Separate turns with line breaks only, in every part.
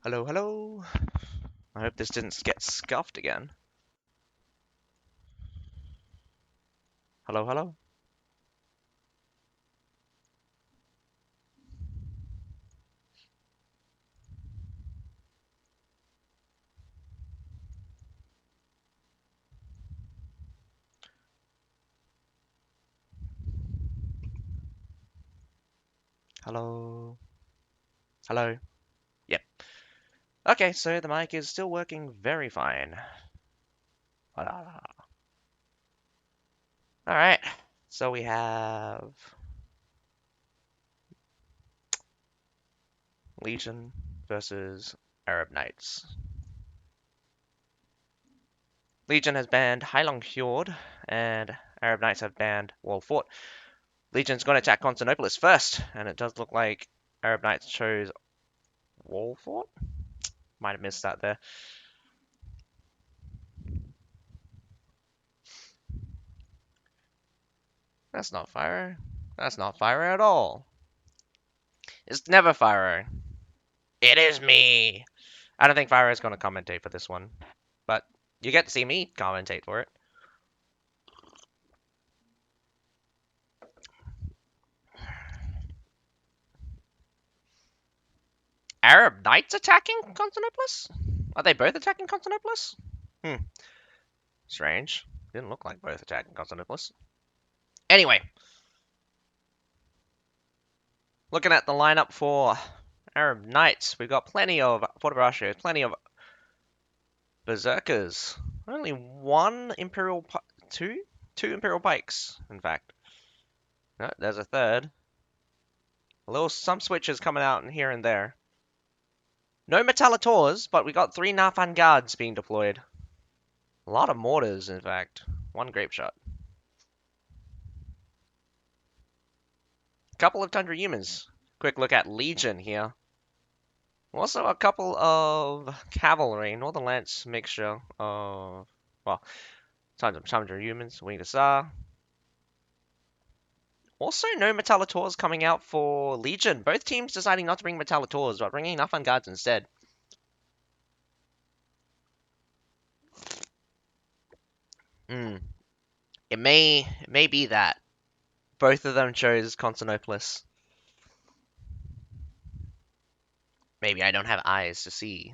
Hello, hello. I hope this didn't get scuffed again. Hello, hello. Hello. Hello. Yep. Okay, so the mic is still working very fine. Alright, so we have Legion versus Arab Knights. Legion has banned Heilong Fjord, and Arab Knights have banned Wall Fort. Legion's going to attack Constantinople first, and it does look like Arab Knights chose Wall Fort? Might have missed that there. That's not fire. That's not fire at all. It's never fire. It is me. I don't think Fire is going to commentate for this one, but you get to see me commentate for it. Arab Knights attacking Constantinopolis? Are they both attacking Constantinopolis? Strange. Didn't look like both attacking Constantinopolis. Anyway, looking at the lineup for Arab Knights, we've got plenty of Forte, plenty of Berserkers. Only one Imperial, two Imperial Pikes, in fact. No, there's a third. Some switches coming out in here and there. No Metallators, but we got 3 Nathan Guards being deployed. A lot of mortars, in fact. 1 grape shot. Couple of Tundra Humans. Quick look at Legion here. Also a couple of cavalry, Northern Lance mixture of, well, Tundra Humans, Winged Hussar. Also no Metallators coming out for Legion. Both teams deciding not to bring Metallators, but bringing Nathan Guards instead. It may be that. Both of them chose Constantinopolis. Maybe I don't have eyes to see.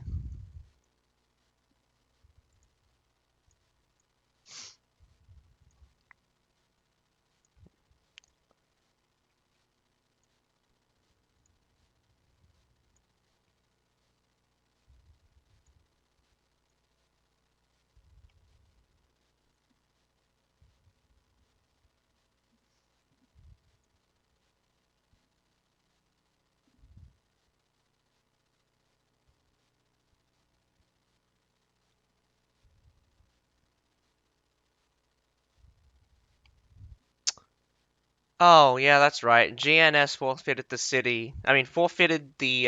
Oh, yeah, that's right. GNS forfeited the city. Forfeited the,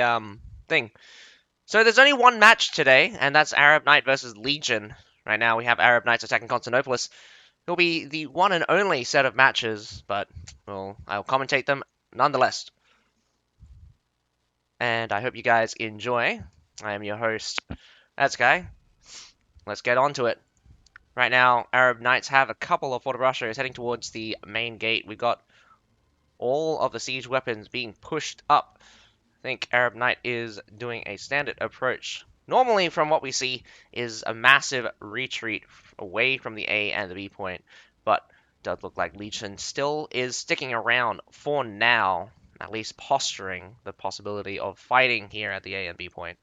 thing. So there's only one match today, and that's Arab Knight versus Legion. Right now we have Arab Knights attacking Constantinopolis. It'll be the one and only set of matches, but, well, I'll commentate them nonetheless. And I hope you guys enjoy. I am your host, that's Guy. Let's get on to it. Right now, Arab Knights have a couple of Forte Brachos heading towards the main gate. We've got all of the siege weapons being pushed up. I think Arab Knight is doing a standard approach. Normally, from what we see, is a massive retreat away from the A and the B point, but it does look like Legion still is sticking around for now, at least posturing the possibility of fighting here at the A and B point.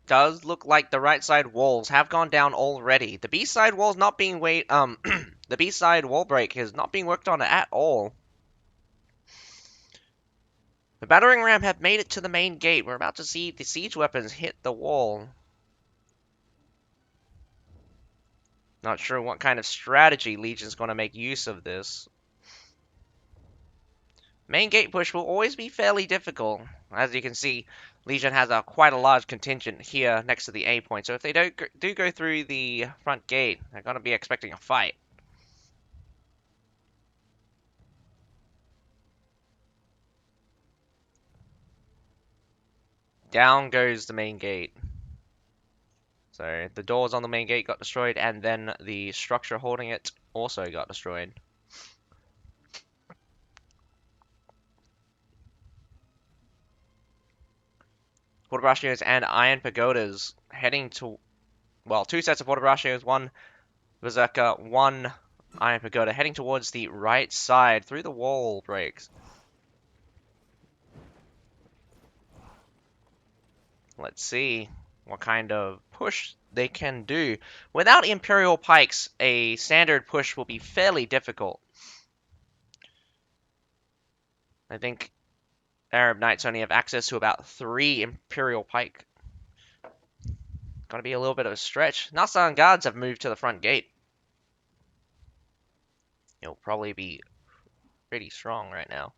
Does look like the right side walls have gone down already. The B side wall's not being the B side wall break is not being worked on at all. The battering ram have made it to the main gate. We're about to see the siege weapons hit the wall. Not sure what kind of strategy Legion's going to make use of this. Main gate push will always be fairly difficult. As you can see, Legion has quite a large contingent here next to the A point, so if they do go through the front gate, they're going to be expecting a fight. Down goes the main gate. So the doors on the main gate got destroyed, and then the structure holding it also got destroyed. Fortibraccios and Iron Pagodas heading to, well, two sets of Fortibraccios, one Berserker, one Iron Pagoda, heading towards the right side through the wall breaks. Let's see what kind of push they can do. Without Imperial Pikes, a standard push will be fairly difficult. I think Arab Knights only have access to about 3 Imperial Pike. Gonna be a little bit of a stretch. Nasan Guards have moved to the front gate. It'll probably be pretty strong right now.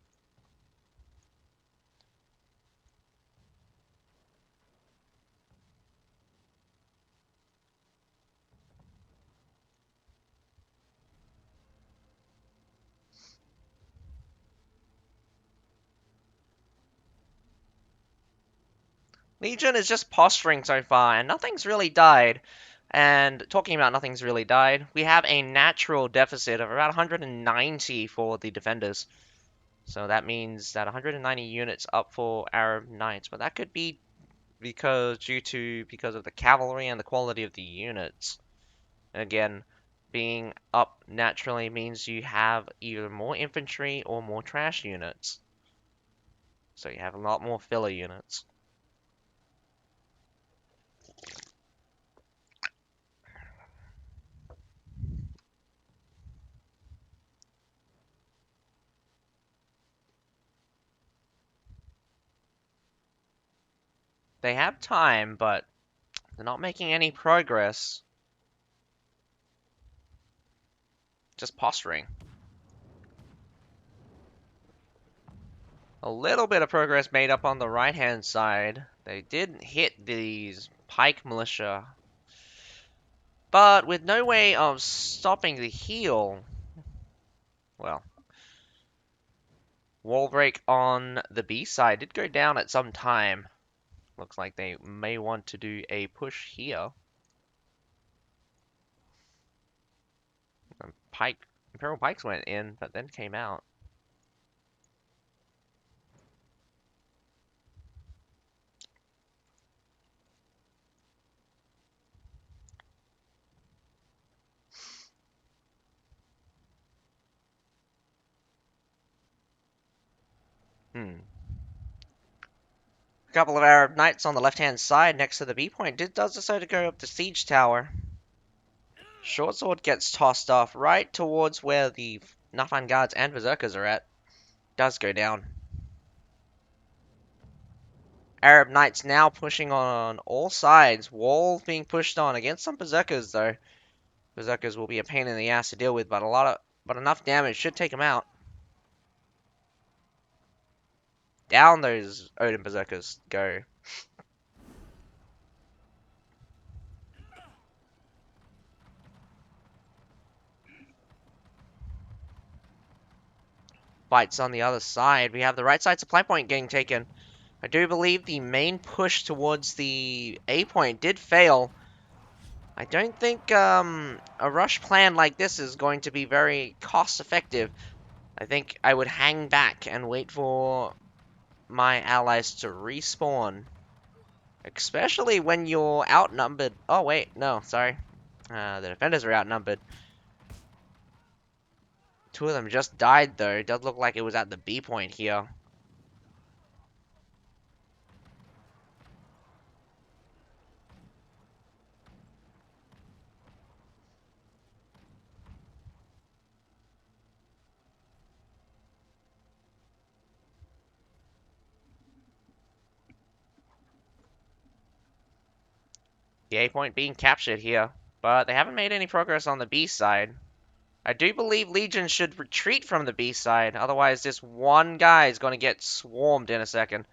Legion is just posturing so far, and nothing's really died. And talking about nothing's really died, we have a natural deficit of about 190 for the defenders. So that means that 190 units up for Arab Knights, but that could be because of the cavalry and the quality of the units. And again, being up naturally means you have either more infantry or more trash units. So you have a lot more filler units. They have time, but they're not making any progress. Just posturing. A little bit of progress made up on the right-hand side. They did hit these pike militia, but with no way of stopping the heal. Well, wall break on the B side did go down at some time. Looks like they may want to do a push here. Imperial Pikes went in, but then came out. A couple of Arab Knights on the left-hand side next to the B point does decide to go up the siege tower. Short sword gets tossed off right towards where the Nafan guards and berserkers are at. Does go down. Arab Knights now pushing on all sides. Walls being pushed on against some berserkers though. Berserkers will be a pain in the ass to deal with, but enough damage should take them out. Down those Odin berserkers go. Fights on the other side. We have the right side supply point getting taken. I do believe the main push towards the A point did fail. I don't think a rush plan like this is going to be very cost effective. I think I would hang back and wait for my allies to respawn. Especially when you're outnumbered. Oh wait, no, sorry. The defenders are outnumbered. Two of them just died though. It does look like it was at the B point here. The A point being captured here, but they haven't made any progress on the B side. I do believe Legion should retreat from the B side, otherwise this one guy is going to get swarmed in a second.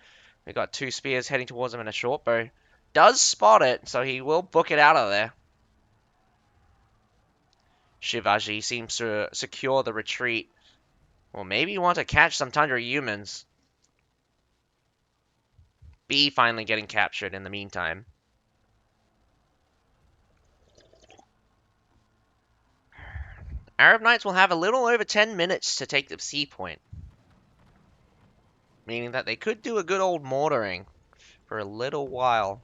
We got two spears heading towards him and a short bow. Does spot it, so he will book it out of there. Shivaji seems to secure the retreat. Or maybe want to catch some Tundra humans. B finally getting captured in the meantime. ArabKnights will have a little over 10 minutes to take the C point. Meaning that they could do a good old mortaring for a little while.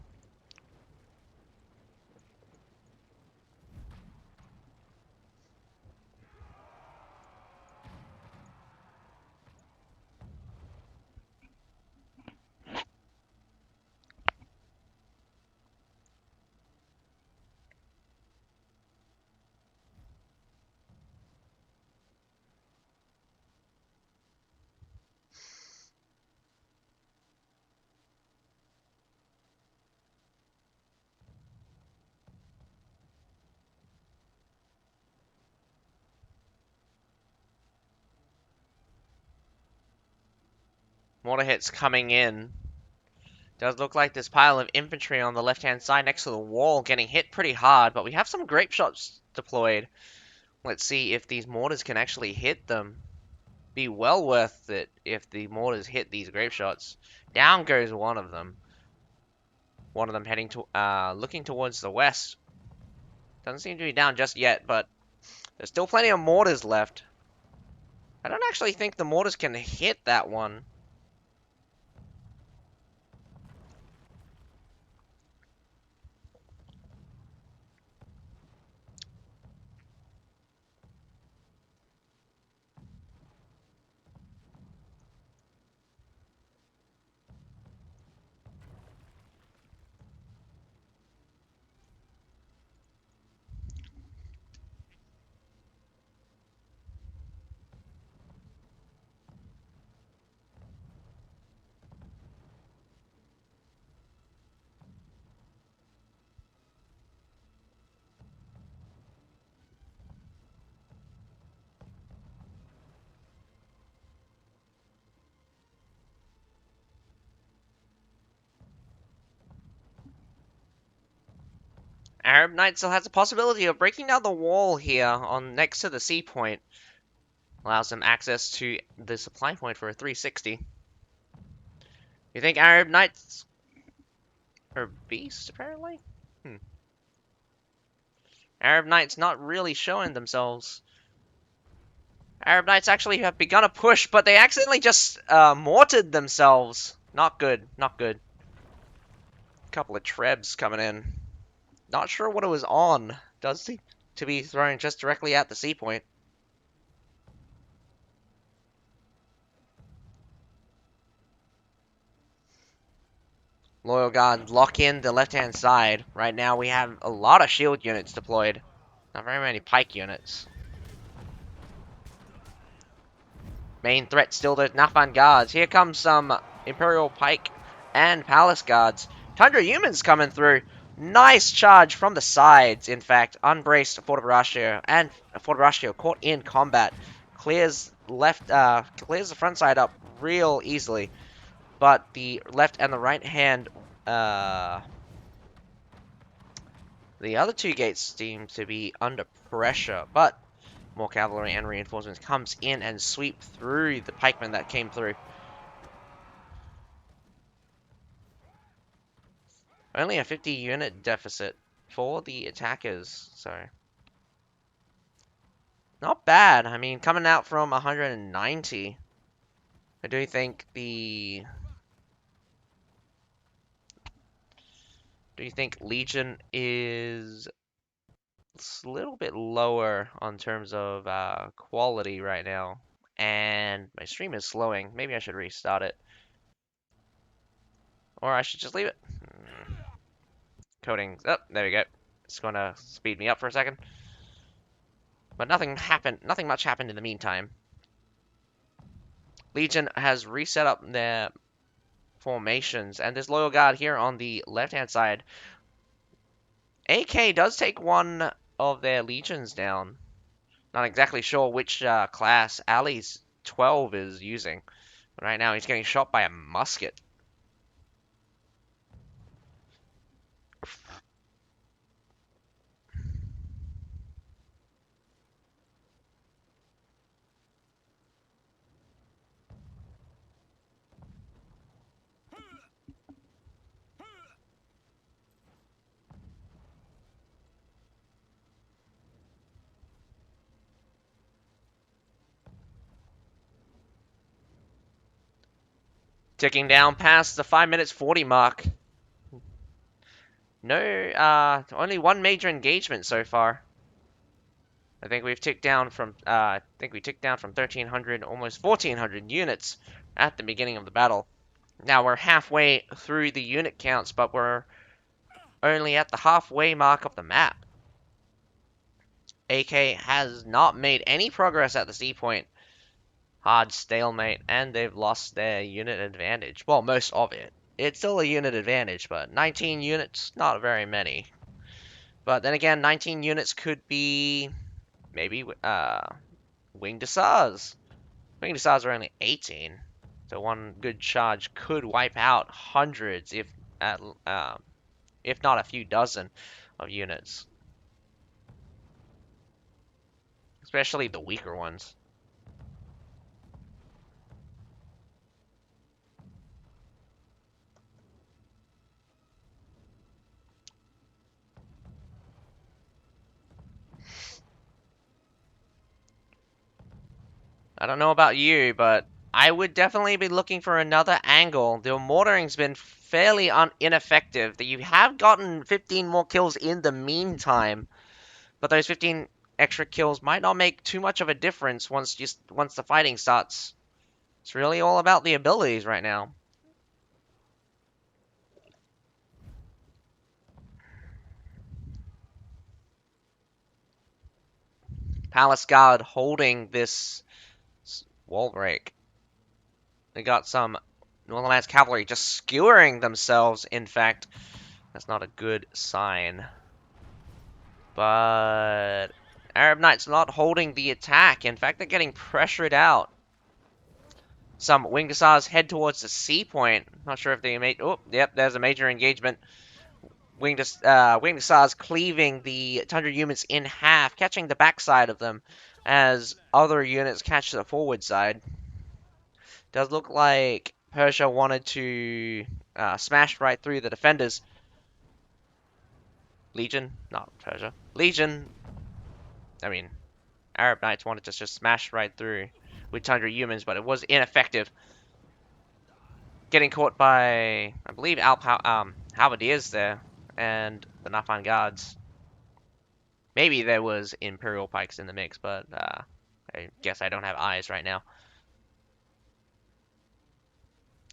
Mortar hits coming in. Does look like this pile of infantry on the left-hand side next to the wall getting hit pretty hard, but we have some grape shots deployed. Let's see if these mortars can actually hit them. Be well worth it if the mortars hit these grape shots. Down goes one of them. One of them heading to, looking towards the west. Doesn't seem to be down just yet, but there's still plenty of mortars left. I don't actually think the mortars can hit that one. ArabKnight still has a possibility of breaking down the wall here on next to the C point. Allows them access to the supply point for a 360. You think ArabKnights are beasts, apparently? ArabKnights not really showing themselves. ArabKnights actually have begun a push, but they accidentally just mortared themselves. Not good, not good. Couple of trebs coming in. Not sure what it was on. Does seem to be thrown just directly at the C point. Loyal Guard lock in the left-hand side. Right now we have a lot of shield units deployed. Not very many pike units. Main threat still the Nafan Guards. Here comes some Imperial Pike and Palace Guards. Tundra humans coming through. Nice charge from the sides, in fact. Unbraced Fort of Ratio and Fort of Ratio caught in combat. Clears the front side up real easily. But the left and the right hand, the other two gates seem to be under pressure. But more cavalry and reinforcements comes in and sweep through the pikemen that came through. Only a 50 unit deficit for the attackers, so not bad. I mean, coming out from 190, I do think Legion is a little bit lower on terms of quality right now. And my stream is slowing. Maybe I should restart it. Or I should just leave it. Coding. Oh, there we go. It's going to speed me up for a second. But nothing happened. Nothing much happened in the meantime. Legion has reset up their formations, and this Loyal Guard here on the left-hand side. AK does take one of their legions down. Not exactly sure which class Ali's 12 is using. But right now he's getting shot by a musket. Ticking down past the 5 minutes 40 mark. No, only one major engagement so far. I think we've ticked down from, 1,300, almost 1,400 units at the beginning of the battle. Now we're halfway through the unit counts, but we're only at the halfway mark of the map. AK has not made any progress at the C point. Hard stalemate, and they've lost their unit advantage. Well, most of it. It's still a unit advantage, but 19 units, not very many. But then again, 19 units could be maybe winged hussars. Winged hussars are only 18, so one good charge could wipe out hundreds, if not a few dozen, of units, especially the weaker ones. I don't know about you, but I would definitely be looking for another angle. The mortaring's been fairly ineffective. That you have gotten 15 more kills in the meantime, but those 15 extra kills might not make too much of a difference once the fighting starts. It's really all about the abilities right now. Palace Guard holding this wall break. They got some Northern Lands cavalry just skewering themselves. In fact, that's not a good sign. But Arab Knights not holding the attack. In fact, they're getting pressured out. Some winged hussars head towards the C point. Not sure if they made. Oh, yep, there's a major engagement. Winged hussars cleaving the Tundra units in half, catching the backside of them as other units catch the forward side. Does look like Persia wanted to smash right through the defenders. Legion, not Persia. Legion, I mean, Arab Knights wanted to just smash right through with Tundra humans, but it was ineffective. Getting caught by, I believe, Halberdiers there, and the Nafan Guards. Maybe there was Imperial Pikes in the mix, but I guess I don't have eyes right now.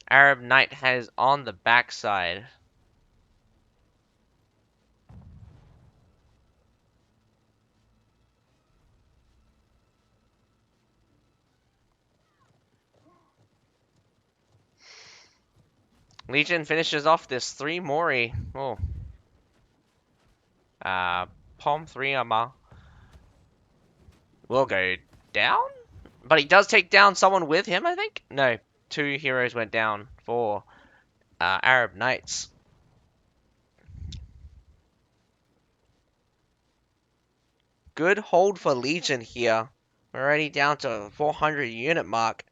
Arab Knight has on the backside. Legion finishes off this 3 Mori. Oh. Palm 3 Ama will go down? But he does take down someone with him, I think? No, 2 heroes went down for Arab Knights. Good hold for Legion here. We're already down to the 400 unit mark.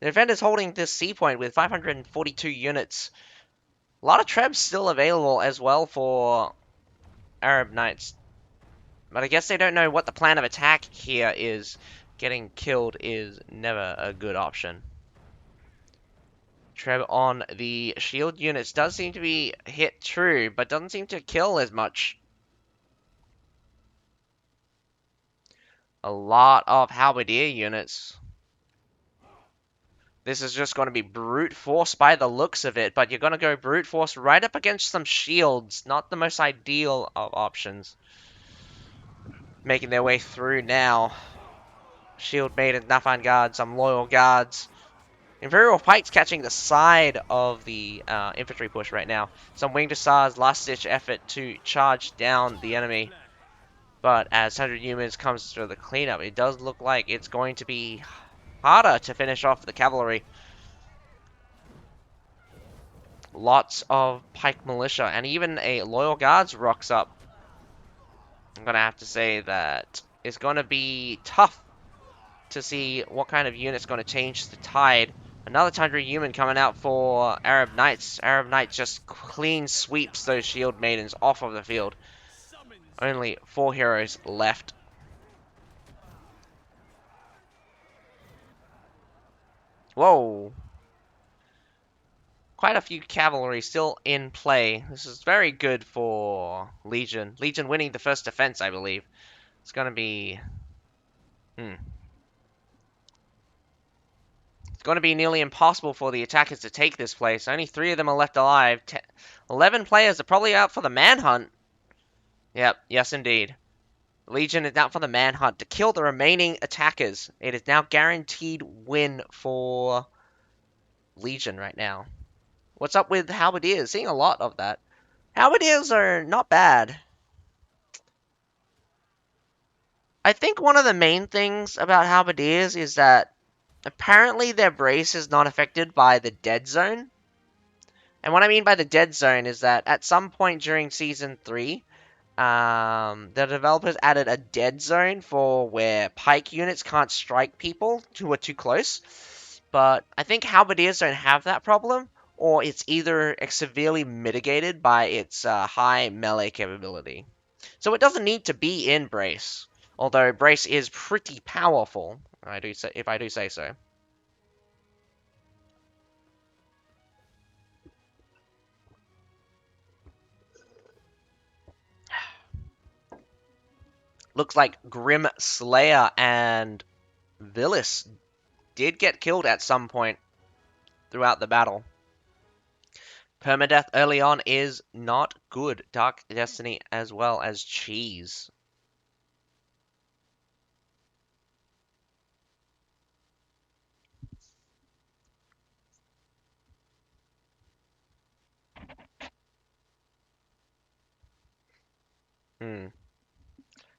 The defender's holding this C point with 542 units. A lot of trebs still available as well for Arab Knights. But I guess they don't know what the plan of attack here is. Getting killed is never a good option. Treb on the shield units does seem to be hit true, but doesn't seem to kill as much. A lot of halberdier units. This is just going to be brute force by the looks of it, but you're going to go brute force right up against some shields. Not the most ideal of options. Making their way through now. Shield maidens, Nafan guards, some loyal guards. Imperial Pikes catching the side of the infantry push right now. Some winged hussars, last-ditch effort to charge down the enemy. But as 100 humans comes through the cleanup, it does look like it's going to be harder to finish off the cavalry. Lots of pike militia, and even a loyal guards rocks up. I'm going to have to say that it's going to be tough to see what kind of unit's going to change the tide. Another Tundra human coming out for Arab Knights. Arab Knights just clean sweeps those shield maidens off of the field. Only 4 heroes left. Whoa. quite a few cavalry still in play. This is very good for Legion. Legion winning the first defense, I believe. It's going to be... It's going to be nearly impossible for the attackers to take this place. Only 3 of them are left alive. 11 players are probably out for the manhunt. Yep, yes indeed. Legion is out for the manhunt to kill the remaining attackers. It is now guaranteed win for Legion right now. What's up with Halberdiers? Seeing a lot of that. Halberdiers are not bad. I think one of the main things about Halberdiers is that apparently their brace is not affected by the dead zone. And what I mean by the dead zone is that at some point during Season 3, the developers added a dead zone for where pike units can't strike people who are too close. But I think Halberdiers don't have that problem, or it's either severely mitigated by its high melee capability. So it doesn't need to be in Brace, although Brace is pretty powerful, if I do say so. Looks like Grim Slayer and Villis did get killed at some point throughout the battle. Permadeath early on is not good. Dark Destiny as well as Cheese.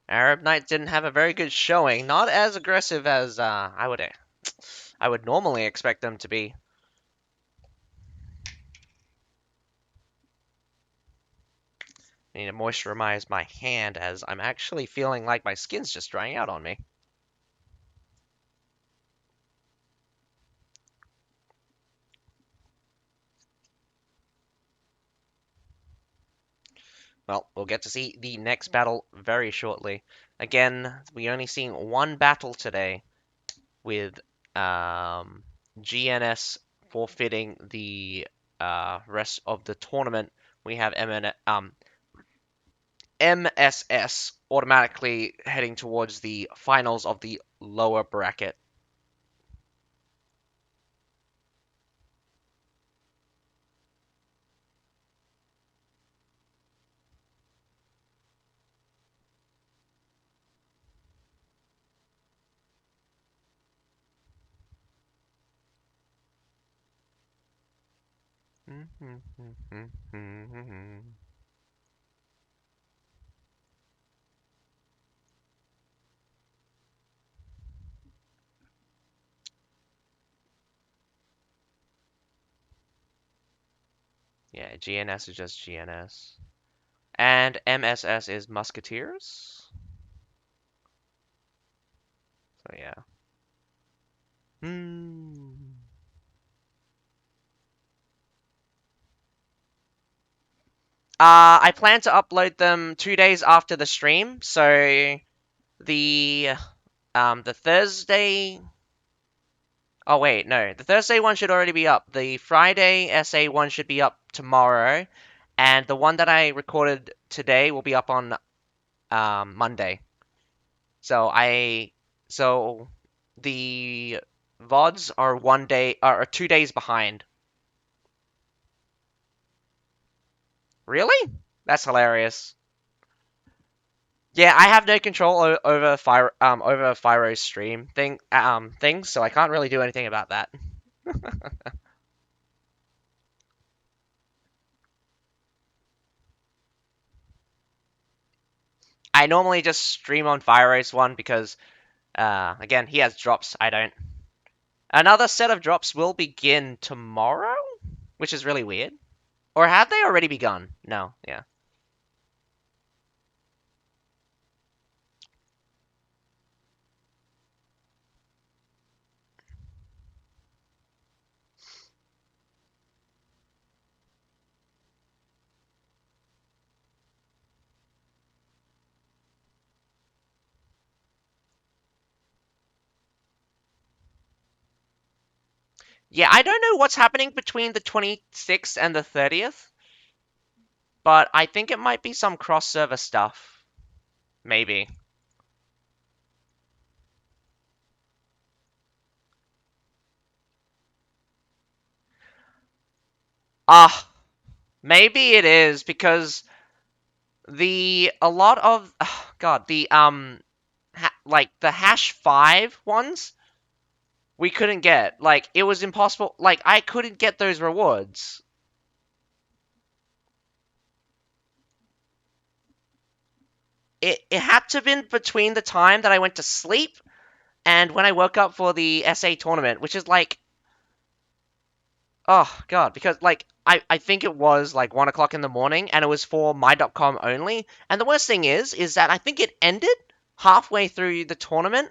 ArabKnights didn't have a very good showing. Not as aggressive as I would normally expect them to be. I need to moisturize my hand as I'm actually feeling like my skin's just drying out on me. Well, we'll get to see the next battle very shortly. Again, we only seen one battle today with GNS forfeiting the rest of the tournament. We have MSS automatically heading towards the finals of the lower bracket. Yeah, GNS is just GNS. And MSS is Musketeers. So yeah. I plan to upload them 2 days after the stream, so the Thursday. Oh wait, no, the Thursday one should already be up. The Friday SA one should be up tomorrow, and the one that I recorded today will be up on Monday. So so the VODs are 1 day are 2 days behind. Really? That's hilarious. Yeah, I have no control over Fyro's stream things, so I can't really do anything about that. I normally just stream on Fyro's one because again, he has drops, I don't. Another set of drops will begin tomorrow, which is really weird. Or have they already begun? No, yeah. Yeah, I don't know what's happening between the 26th and the 30th, but I think it might be some cross-server stuff. Maybe. Ah, maybe it is because a lot of God, like the hash 5 ones we couldn't get. Like it was impossible. Like I couldn't get those rewards. It had to have been between the time that I went to sleep and when I woke up for the SA tournament, which is like, oh God, because like I think it was like 1 o'clock in the morning and it was for my.com only. And the worst thing is that I think it ended halfway through the tournament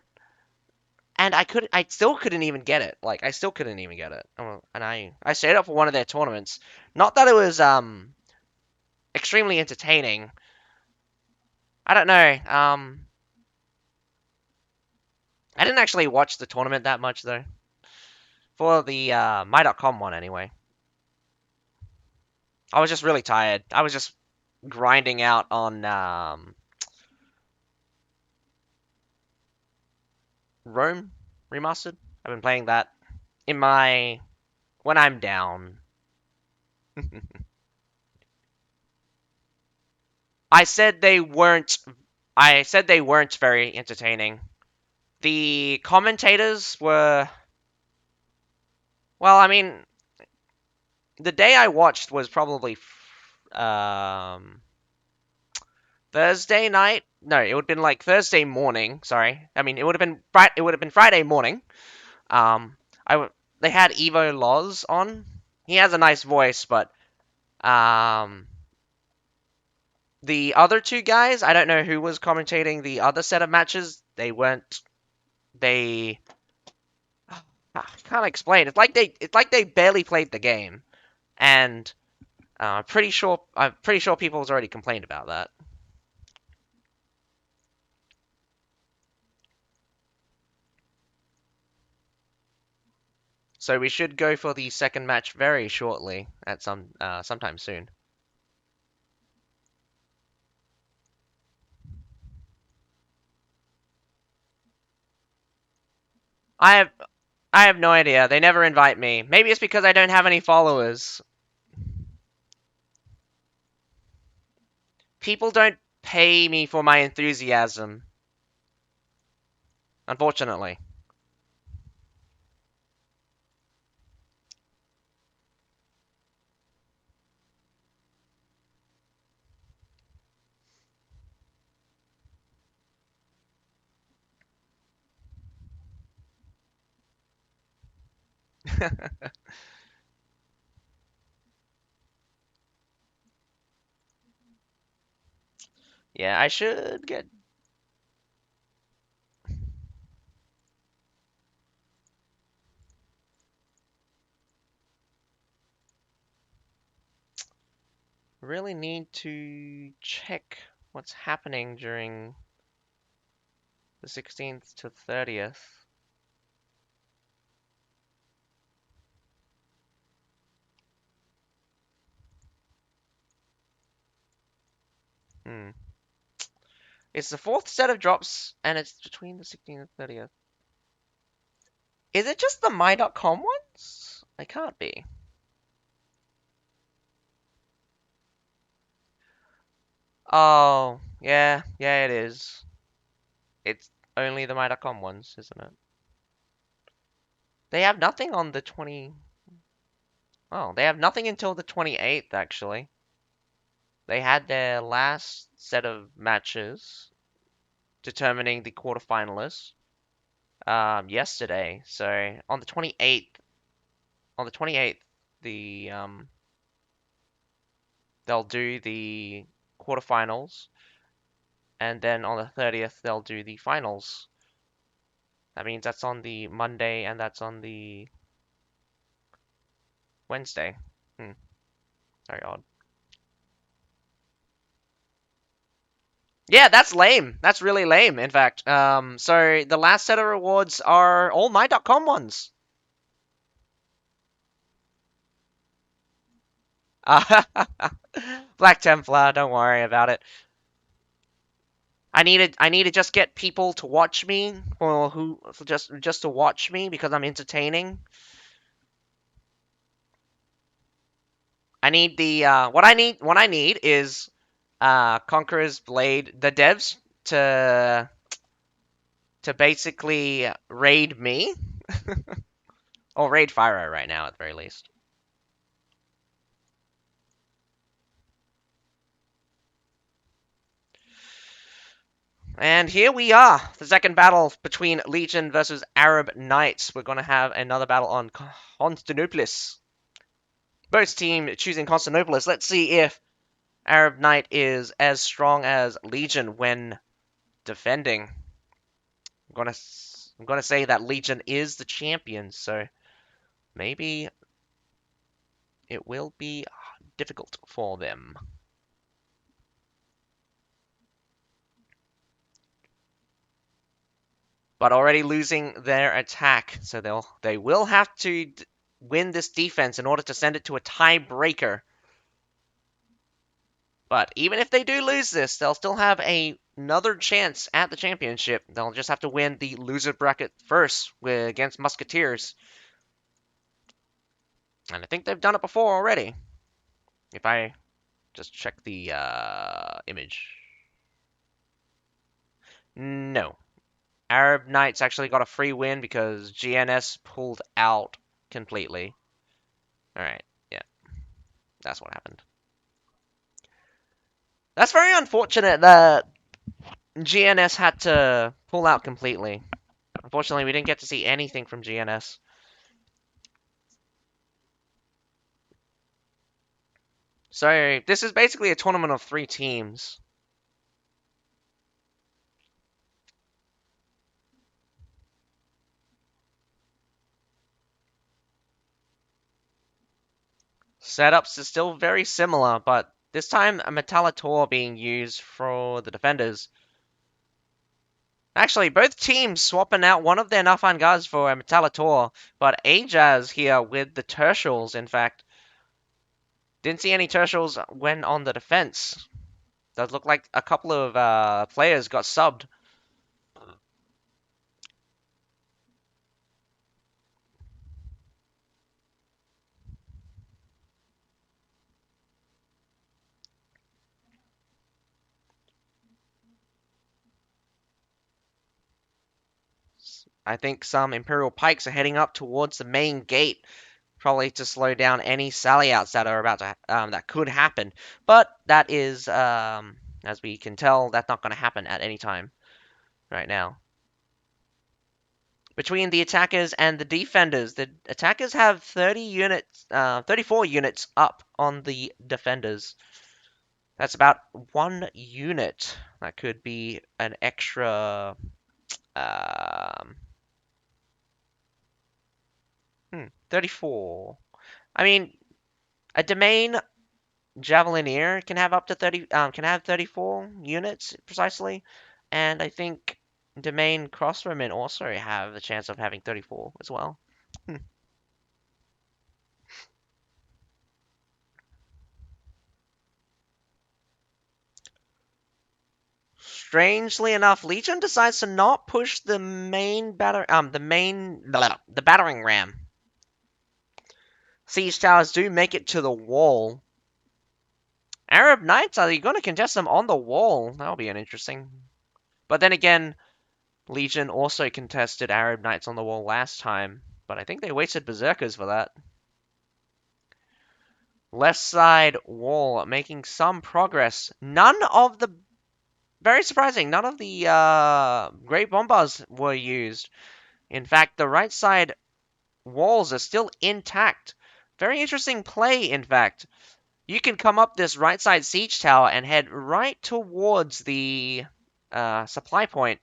and I still couldn't even get it. Like I still couldn't even get it. And I stayed up for one of their tournaments. Not that it was extremely entertaining. I don't know. I didn't actually watch the tournament that much though. For the my.com one anyway. I was just really tired. I was just grinding out on Rome Remastered. I've been playing that in my when I'm down. I said they weren't I said they weren't very entertaining. The commentators were well, I mean, the day I watched was probably Thursday night. No, it would have been like Thursday morning. Sorry, I mean it would have been Friday morning. Um, they had Evo Loz on. He has a nice voice, but um, the other two guys, I don't know who was commentating the other set of matches. They weren't. They I can't explain. It's like they barely played the game, and I'm pretty sure people has already complained about that. So we should go for the second match very shortly at sometime soon. I have I have no idea. They never invite me. Maybe it's because I don't have any followers. People don't pay me for my enthusiasm, unfortunately. Yeah, I should get really need to check what's happening during the 16th to 30th. Hmm. It's the fourth set of drops, and it's between the 16th and 30th. Is it just the my.com ones? It can't be. Oh, yeah, yeah, it is. It's only the my.com ones, isn't it? They have nothing on the 20. Oh, they have nothing until the 28th, actually. They had their last set of matches determining the quarterfinalists yesterday. So on the 28th, they'll do the quarterfinals, and then on the 30th they'll do the finals. That means that's on the Monday and that's on the Wednesday. Hmm, very odd. Yeah, that's lame. That's really lame, in fact. So the last set of rewards are all my.com ones. Black Templar, don't worry about it. I need to just get people to watch me, or who just to watch me because I'm entertaining. I need the what I need is Conqueror's Blade, the devs to basically raid me or raid Fyro right now at the very least. And here we are, the second battle between Legion versus Arab Knights. We're going to have another battle on Constantinopolis. Both team choosing Constantinopolis. Let's see if Arab Knight is as strong as Legion when defending. I'm gonna say that Legion is the champion, so maybe it will be difficult for them. But already losing their attack, so they will have to win this defense in order to send it to a tiebreaker. But even if they do lose this, they'll still have another chance at the championship. They'll just have to win the loser bracket first against Musketers. And I think they've done it before already. If I just check the image. No. Arab Knights actually got a free win because GNS pulled out completely. Alright, yeah. That's what happened. That's very unfortunate that GNS had to pull out completely. Unfortunately, we didn't get to see anything from GNS. So, this is basically a tournament of 3 teams. Setups are still very similar, but this time a Metallitor being used for the defenders. Actually, both teams swapping out one of their Nafan guards for a Metallitor, but Ajaz here with the Tertials, in fact. Didn't see any Tertials when on the defense. Does look like a couple of players got subbed. I think some Imperial Pikes are heading up towards the main gate, probably to slow down any sally-outs that are about to that could happen. But that is, as we can tell, that's not going to happen at any time right now. Between the attackers and the defenders, the attackers have 34 units up on the defenders. That's about 1 unit. That could be an extra. Um, 34. I mean, a domain Javelineer can have up to 30. Can have 34 units precisely, and I think domain Crossbowmen also have the chance of having 34 as well. Strangely enough, Legion decides to not push the main the battering ram. Siege towers do make it to the wall. Arab Knights, are you going to contest them on the wall? That'll be an interesting. But then again, Legion also contested Arab Knights on the wall last time, but I think they wasted Berserkers for that. Left side wall making some progress. Very surprising, none of the Great Bombers were used. In fact, the right side walls are still intact. Very interesting play, in fact. You can come up this right side siege tower and head right towards the supply point.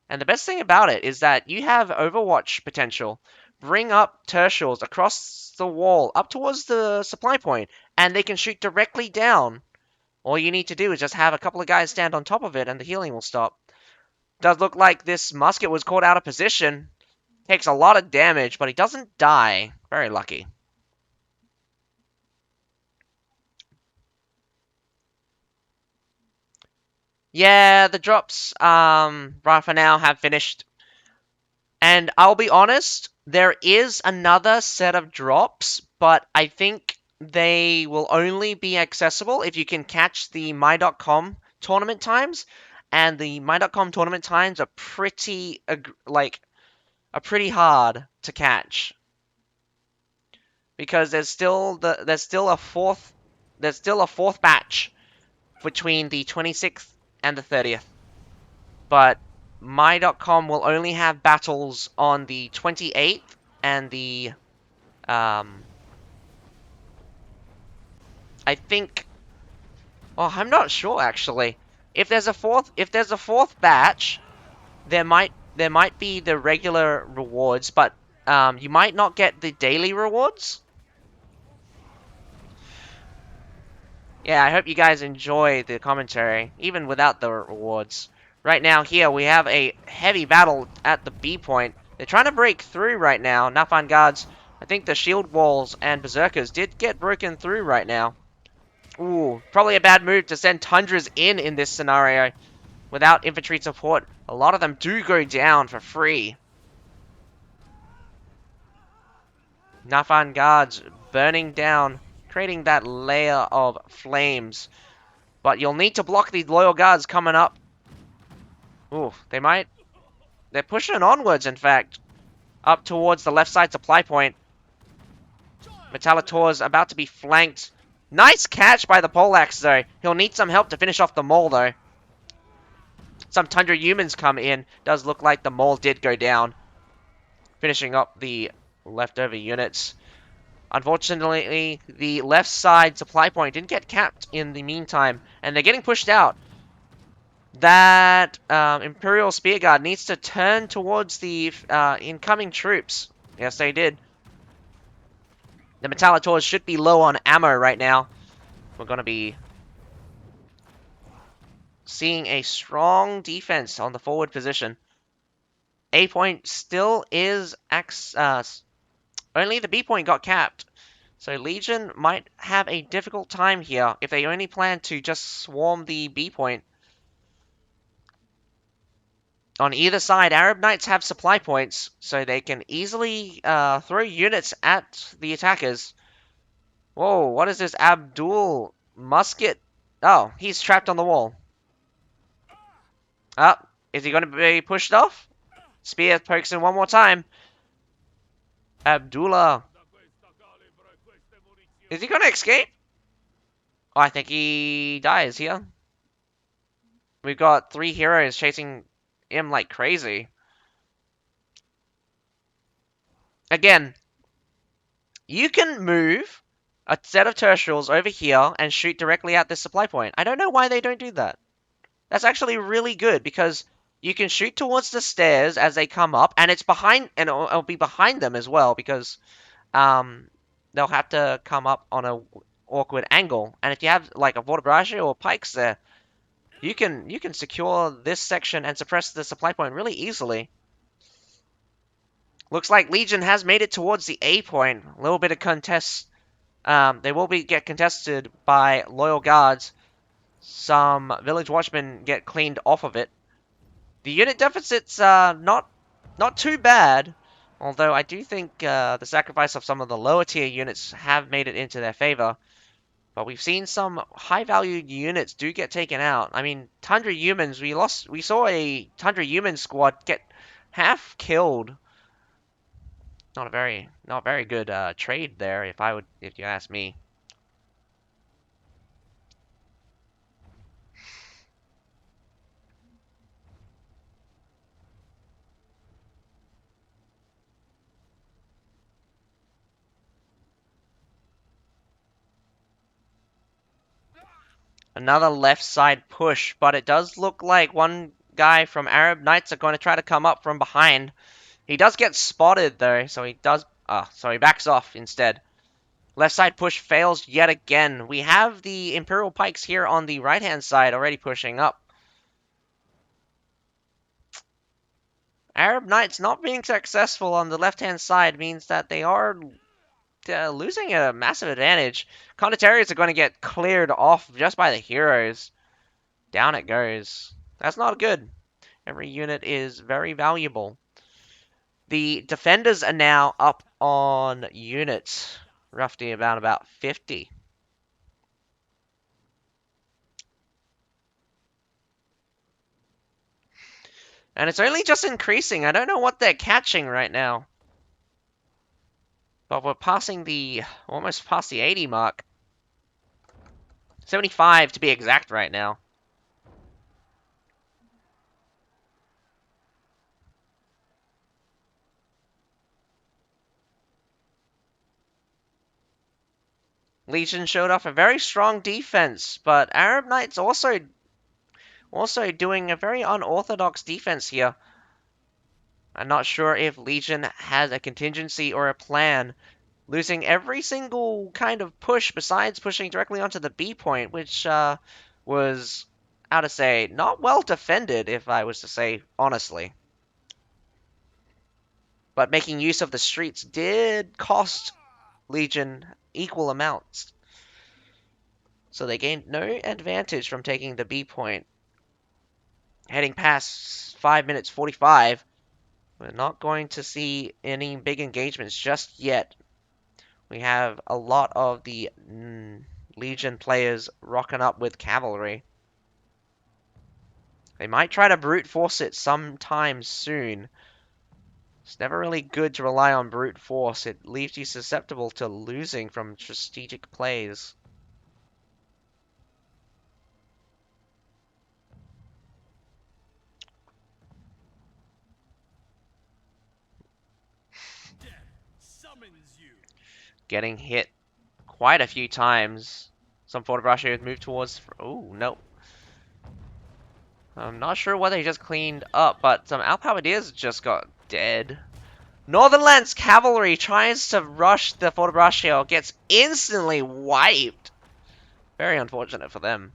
And the best thing about it is that you have Overwatch potential. Bring up Tertials across the wall up towards the supply point, and they can shoot directly down. All you need to do is just have a couple of guys stand on top of it, and the healing will stop. Does look like this musket was caught out of position. Takes a lot of damage, but he doesn't die. Very lucky. Yeah, the drops, right for now have finished. And I'll be honest, there is another set of drops, but I think they will only be accessible if you can catch the My.com tournament times. And the My.com tournament times are pretty, are pretty hard to catch. Because there's still a fourth batch between the 26th and the 30th. But My.com will only have battles on the 28th and the um I think I'm not sure actually. If there's a fourth batch, there might be the regular rewards, but you might not get the daily rewards. Yeah, I hope you guys enjoy the commentary, even without the rewards. Right now, here, we have a heavy battle at the B point. They're trying to break through right now. Nafan guards, I think the shield walls and berserkers did get broken through right now. Ooh, probably a bad move to send Tundras in this scenario. Without infantry support, a lot of them do go down for free. Nafan guards burning down, creating that layer of flames. But you'll need to block these loyal guards coming up. Ooh, they're pushing onwards, in fact. Up towards the left side supply point. Metallitor's about to be flanked. Nice catch by the Poleaxe, though. He'll need some help to finish off the mole, though. Some Tundra humans come in. Does look like the mole did go down. Finishing up the leftover units. Unfortunately, the left side supply point didn't get capped in the meantime, and they're getting pushed out. That Imperial Spear Guard needs to turn towards the incoming troops. Yes, they did. The Metallitor's should be low on ammo right now. We're going to be seeing a strong defense on the forward position. A point still is only the B point got capped. So Legion might have a difficult time here if they only plan to just swarm the B point. On either side, ArabKnights have supply points, so they can easily throw units at the attackers. Whoa, what is this Abdul musket? Oh, he's trapped on the wall. Up. Is he going to be pushed off? Spear pokes in one more time. Abdullah. Is he going to escape? Oh, I think he dies here. We've got 3 heroes chasing him like crazy. Again, you can move a set of terrestrials over here and shoot directly at this supply point. I don't know why they don't do that. That's actually really good because you can shoot towards the stairs as they come up, and it's behind, and it'll be behind them as well because they'll have to come up on a awkward angle. And if you have like a Vortibrage or pikes there, you can secure this section and suppress the supply point really easily. Looks like Legion has made it towards the A point. A little bit of contest. They will get contested by loyal guards. Some village watchmen get cleaned off of it. The unit deficit's not too bad, although I do think the sacrifice of some of the lower tier units have made it into their favor. But we've seen some high-valued units do get taken out. I mean, Tundra humans, we saw a Tundra human squad get half killed. Not very good trade there, if you ask me. Another left side push, but it does look like one guy from ArabKnights are going to try to come up from behind. He does get spotted though, so he backs off instead. Left side push fails yet again. We have the Imperial Pikes here on the right-hand side already pushing up. ArabKnights not being successful on the left-hand side means that they are losing a massive advantage. Condottierians are going to get cleared off just by the heroes. Down it goes. That's not good. Every unit is very valuable. The defenders are now up on units, roughly about 50. And it's only just increasing. I don't know what they're catching right now. But we're almost past the 80 mark. 75 to be exact right now. Legion showed off a very strong defense, but Arab Knights also doing a very unorthodox defense here. I'm not sure if Legion has a contingency or a plan, losing every single kind of push besides pushing directly onto the B point, which was, how to say, not well defended, if I was to say honestly. But making use of the streets did cost Legion equal amounts. So they gained no advantage from taking the B point. Heading past 5 minutes 45, we're not going to see any big engagements just yet. We have a lot of the Legion players rocking up with cavalry. They might try to brute force it sometime soon. It's never really good to rely on brute force. It leaves you susceptible to losing from strategic plays. Getting hit quite a few times. Some Fort Russia has moved towards... Oh, no. I'm not sure what they just cleaned up, but some Alphabadiers just got dead. Northern Lands Cavalry tries to rush the Fort Braccio, gets instantly wiped. Very unfortunate for them.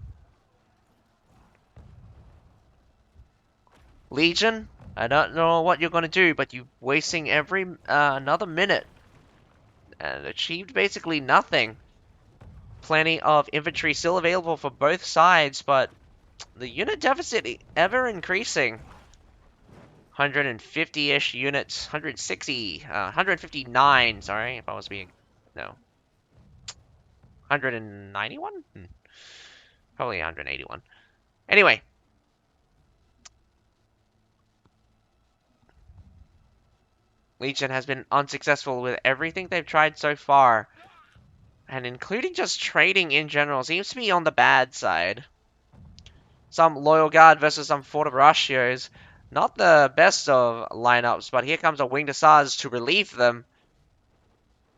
Legion, I don't know what you're going to do, but you're wasting every another minute. And achieved basically nothing. Plenty of infantry still available for both sides, but the unit deficit ever increasing. 150-ish units, 160, 159, sorry, if I was being, no. 191? Probably 181. Anyway. Legion has been unsuccessful with everything they've tried so far. And including just trading in general seems to be on the bad side. Some Loyal Guard versus some Fort Braccios. Not the best of lineups, but here comes a Winged Hussars to relieve them.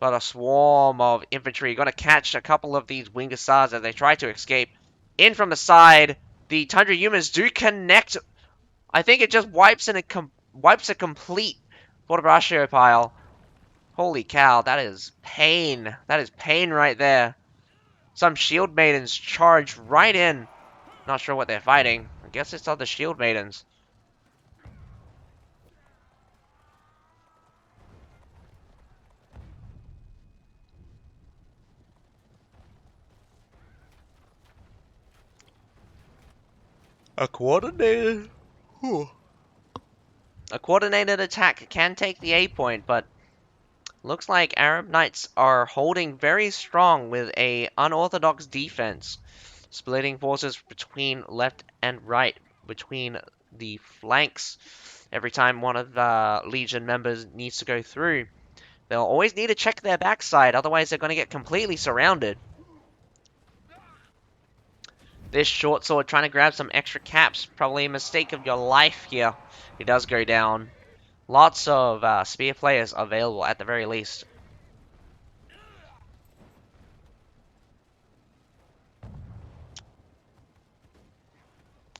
But a swarm of infantry going to catch a couple of these Winged Hussars as they try to escape. In from the side, the Tundra Humans do connect. I think it just wipes a complete Fort Braccio pile. Holy cow, that is pain. That is pain right there. Some Shield Maidens charge right in. Not sure what they're fighting. I guess it's other Shield Maidens. A coordinated... A coordinated attack can take the A point, but looks like Arab Knights are holding very strong with a unorthodox defense. Splitting forces between left and right, between the flanks. Every time one of the Legion members needs to go through, they'll always need to check their backside, otherwise they're going to get completely surrounded. This short sword trying to grab some extra caps, probably a mistake of your life here. He does go down. Lots of spear players available at the very least.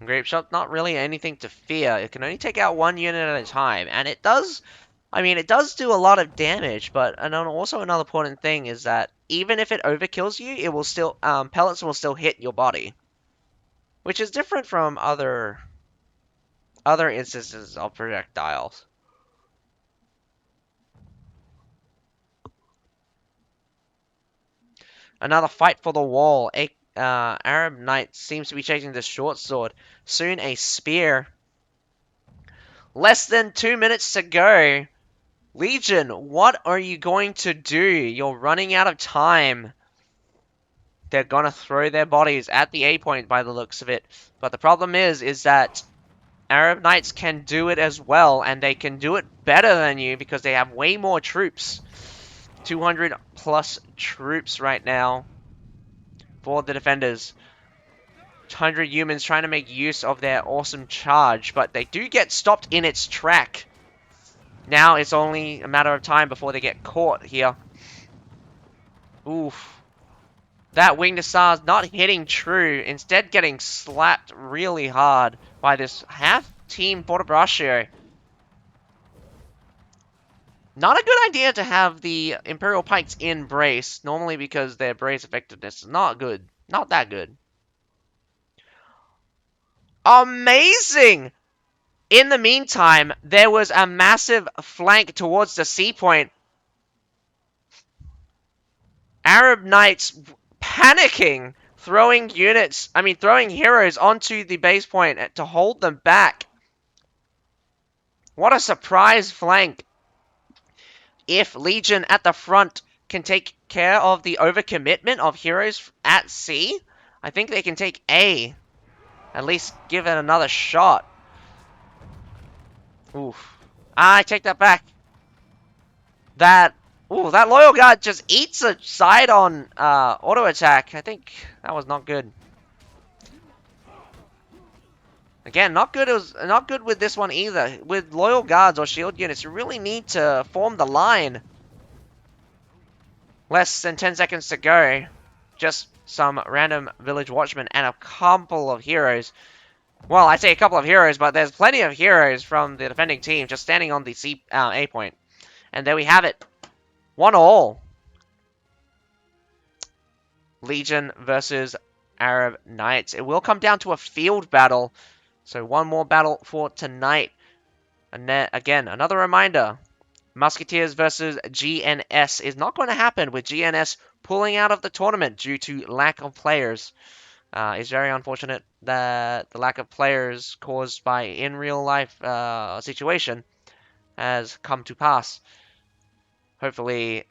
Grape Shot, not really anything to fear. It can only take out one unit at a time, and it does. I mean, it does do a lot of damage, but also another important thing is that even if it overkills you, it will still pellets will still hit your body, which is different from other instances of projectiles. Another fight for the wall. Arab Knight seems to be chasing the short sword. Soon a spear. Less than 2 minutes to go. Legion, what are you going to do? You're running out of time. They're gonna throw their bodies at the A point by the looks of it. But the problem is that Arab Knights can do it as well, and they can do it better than you because they have way more troops. 200 plus troops right now for the defenders. 100 humans trying to make use of their awesome charge, but they do get stopped in its track. Now it's only a matter of time before they get caught here. Oof. That winged assassin not hitting true, instead getting slapped really hard by this half-team Portabraccio. Not a good idea to have the Imperial Pikes in brace, normally because their brace effectiveness is not good. Not that good. Amazing! In the meantime, there was a massive flank towards the C point. Arab Knights panicking, throwing heroes onto the base point to hold them back. What a surprise flank. If Legion at the front can take care of the overcommitment of heroes at C, I think they can take A. At least give it another shot. Oof. I take that back. That Loyal Guard just eats a side on auto attack. I think that was not good. Again, not good. It was not good with this one either. With Loyal Guards or shield units, you really need to form the line. Less than 10 seconds to go. Just some random village watchmen and a couple of heroes. Well, I say a couple of heroes, but there's plenty of heroes from the defending team just standing on the A point. And there we have it. 1-1. Legion versus Arab Knights. It will come down to a field battle. So one more battle for tonight. And then, again, another reminder. Musketers versus GNS is not going to happen with GNS pulling out of the tournament due to lack of players. It's very unfortunate that the lack of players caused by in real life situation has come to pass. Hopefully,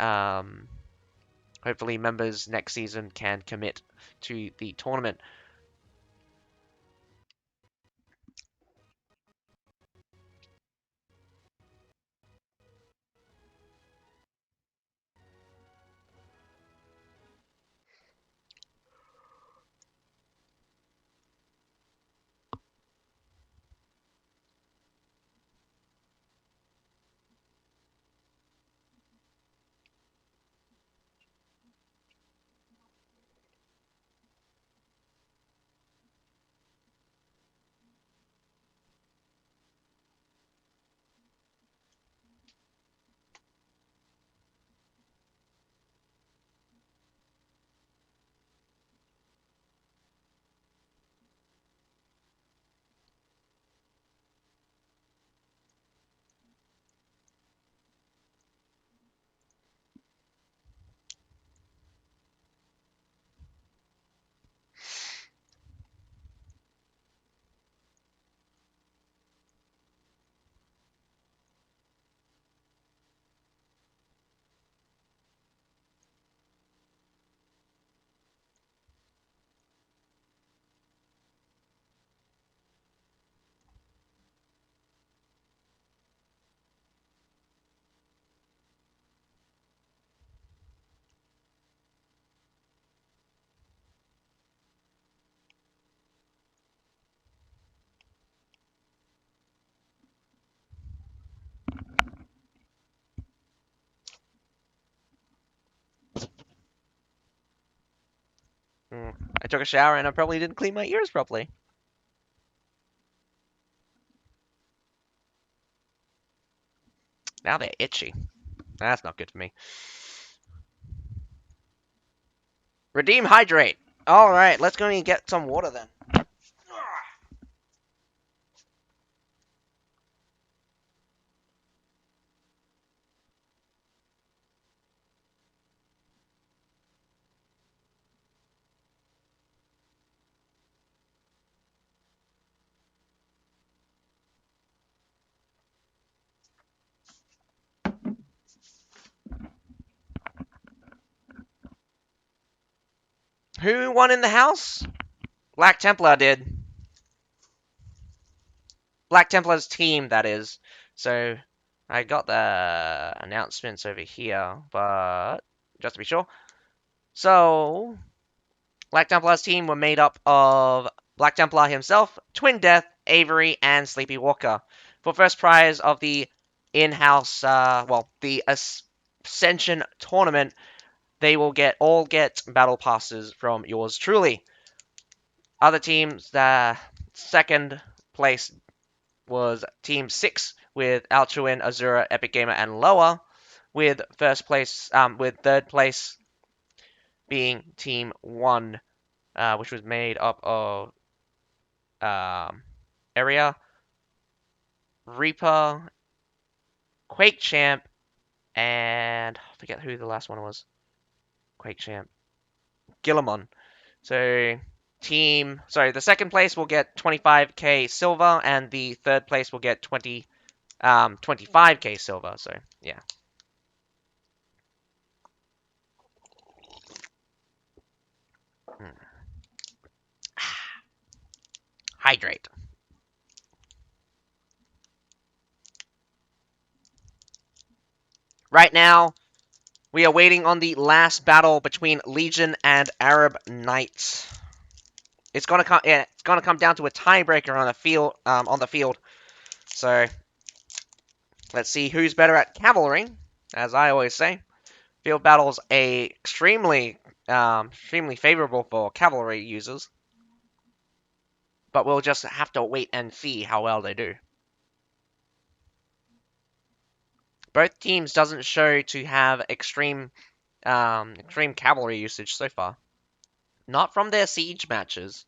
hopefully members next season can commit to the tournament. I took a shower and I probably didn't clean my ears properly. Now they're itchy. That's not good for me. Redeem hydrate. Alright, let's go and get some water then. Who won in the house? Black Templar did. Black Templar's team, that is. So I got the announcements over here, but just to be sure. So Black Templar's team were made up of Black Templar himself, Twin Death, Avery, and Sleepy Walker. For first prize of the in-house, the Ascension tournament, they will all get battle passes from yours truly. Other teams, the second place was Team 6 with Alchuin, Azura, Epic Gamer, and Loa, with third place being Team 1, which was made up of Area, Reaper, Quake Champ, and I forget who the last one was. Quake Champ, Gillamon. So the second place will get 25k silver, and the third place will get 25k silver. So yeah. Hydrate. Right now, we are waiting on the last battle between Legion and Arab Knights. It's gonna come. Yeah, it's gonna come down to a tiebreaker on the field. So let's see who's better at cavalry. As I always say, field battles extremely favorable for cavalry users. But we'll just have to wait and see how well they do. Both teams doesn't show to have extreme cavalry usage so far. Not from their siege matches.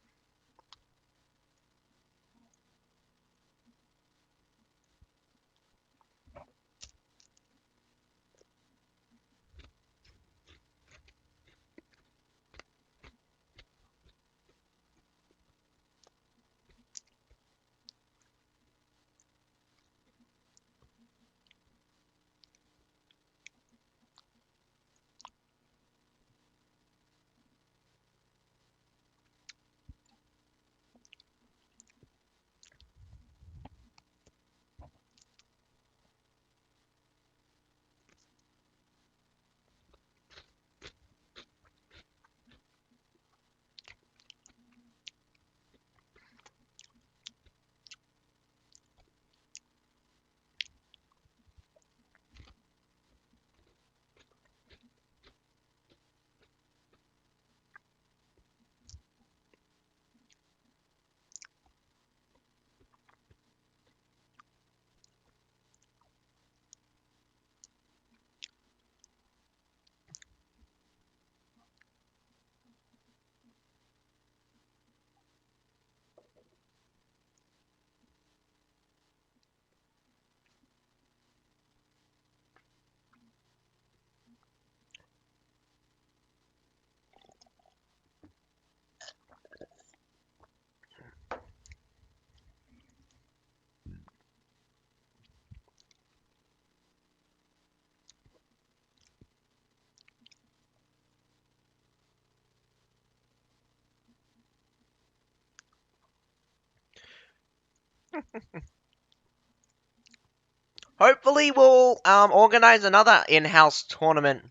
Hopefully, we'll organize another in-house tournament.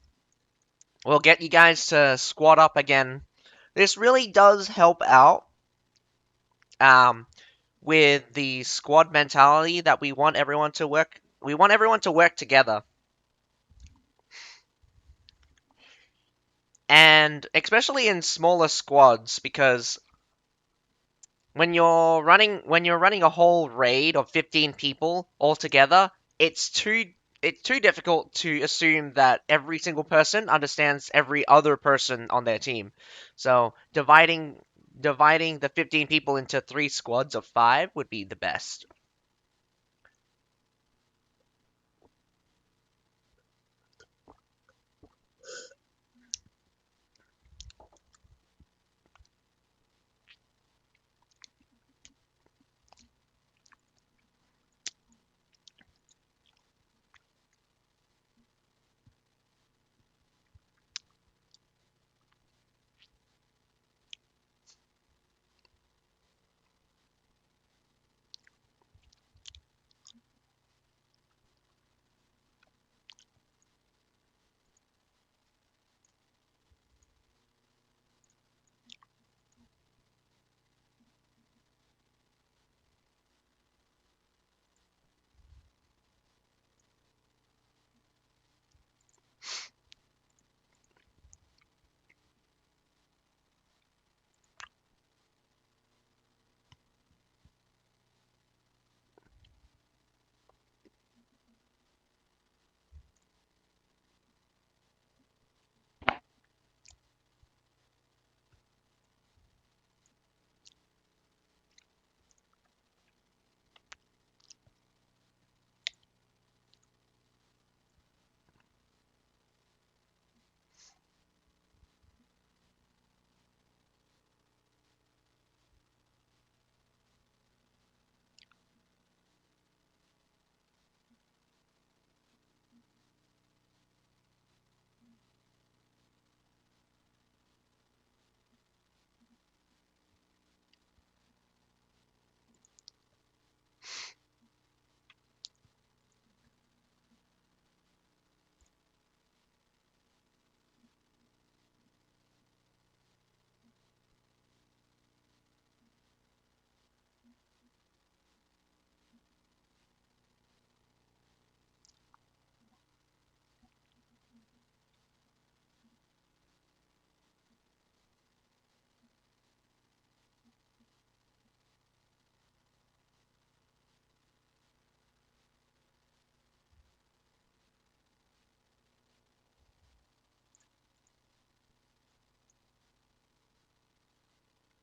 We'll get you guys to squad up again. This really does help out with the squad mentality that we want everyone to work. We want everyone to work together. And especially in smaller squads, because when you're running a whole raid of 15 people all together, it's too difficult to assume that every single person understands every other person on their team. So dividing the 15 people into 3 squads of 5 would be the best.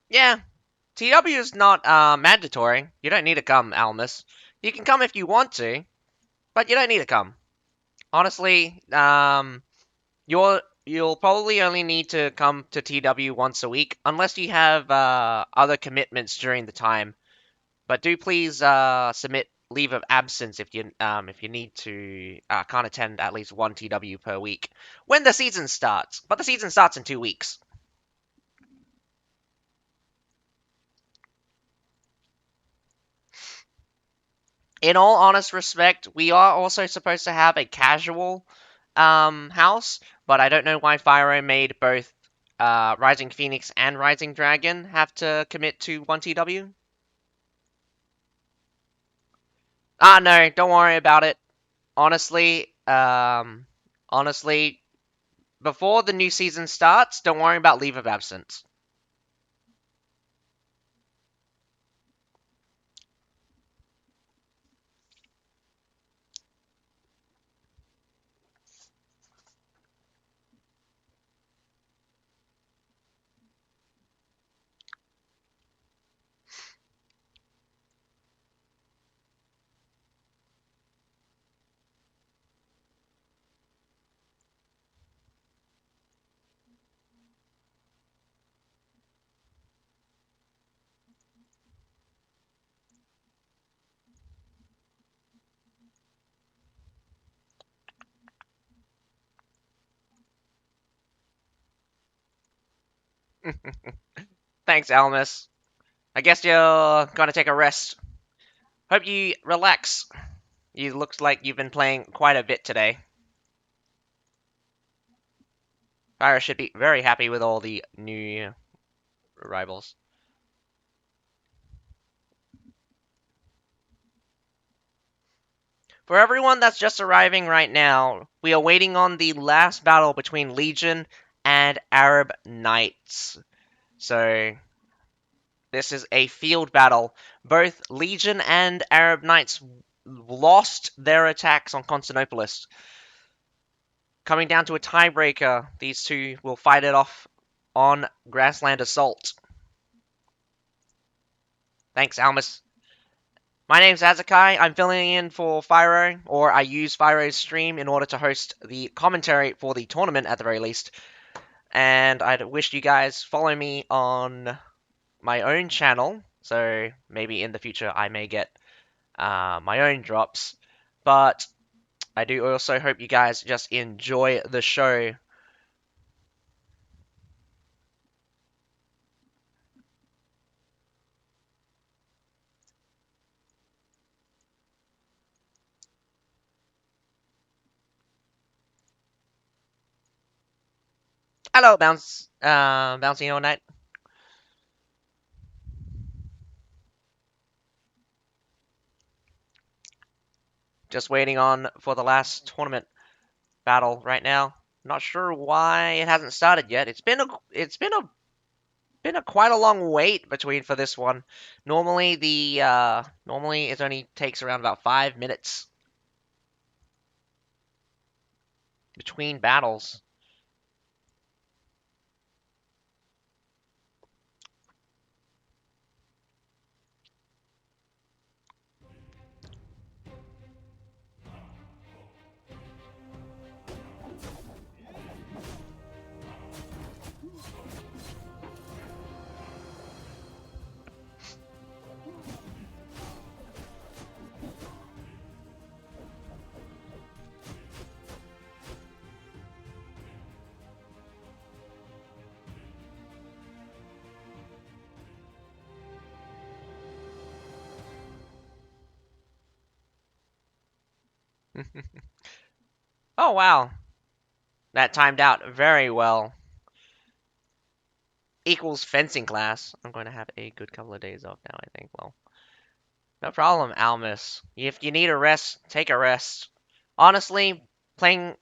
Yeah, TW is not mandatory. You don't need to come, Almus. You can come if you want to, but you don't need to come. Honestly, you'll probably only need to come to TW once a week, unless you have other commitments during the time. But do please submit leave of absence if you need to can't attend at least one TW per week when the season starts. But the season starts in 2 weeks. In all honest respect, we are also supposed to have a casual house, but I don't know why Fyro made both Rising Phoenix and Rising Dragon have to commit to 1TW. No, don't worry about it. Honestly, honestly, before the new season starts, don't worry about leave of absence. Thanks, Almus. I guess you're gonna take a rest. Hope you relax. You looks like you've been playing quite a bit today. Fire should be very happy with all the new arrivals. For everyone that's just arriving right now, we are waiting on the last battle between Legion and Arab Knights. So, this is a field battle. Both Legion and Arab Knights lost their attacks on Constantinopolis. Coming down to a tiebreaker, these two will fight it off on Grassland Assault. Thanks, Almus. My name's Azakai. I'm filling in for Fyro, or I use Fyro's stream in order to host the commentary for the tournament at the very least. And I'd wish you guys follow me on my own channel, so maybe in the future I may get my own drops. But I do also hope you guys just enjoy the show. Hello, bouncing all night. Just waiting on for the last tournament battle right now. Not sure why it hasn't started yet. It's been a quite a long wait between for this one. Normally it only takes around about 5 minutes between battles. Oh wow, that timed out very well. Equals fencing class. I'm going to have a good couple of days off now, I think. Well, no problem, Almus. If you need a rest, take a rest. Honestly, playing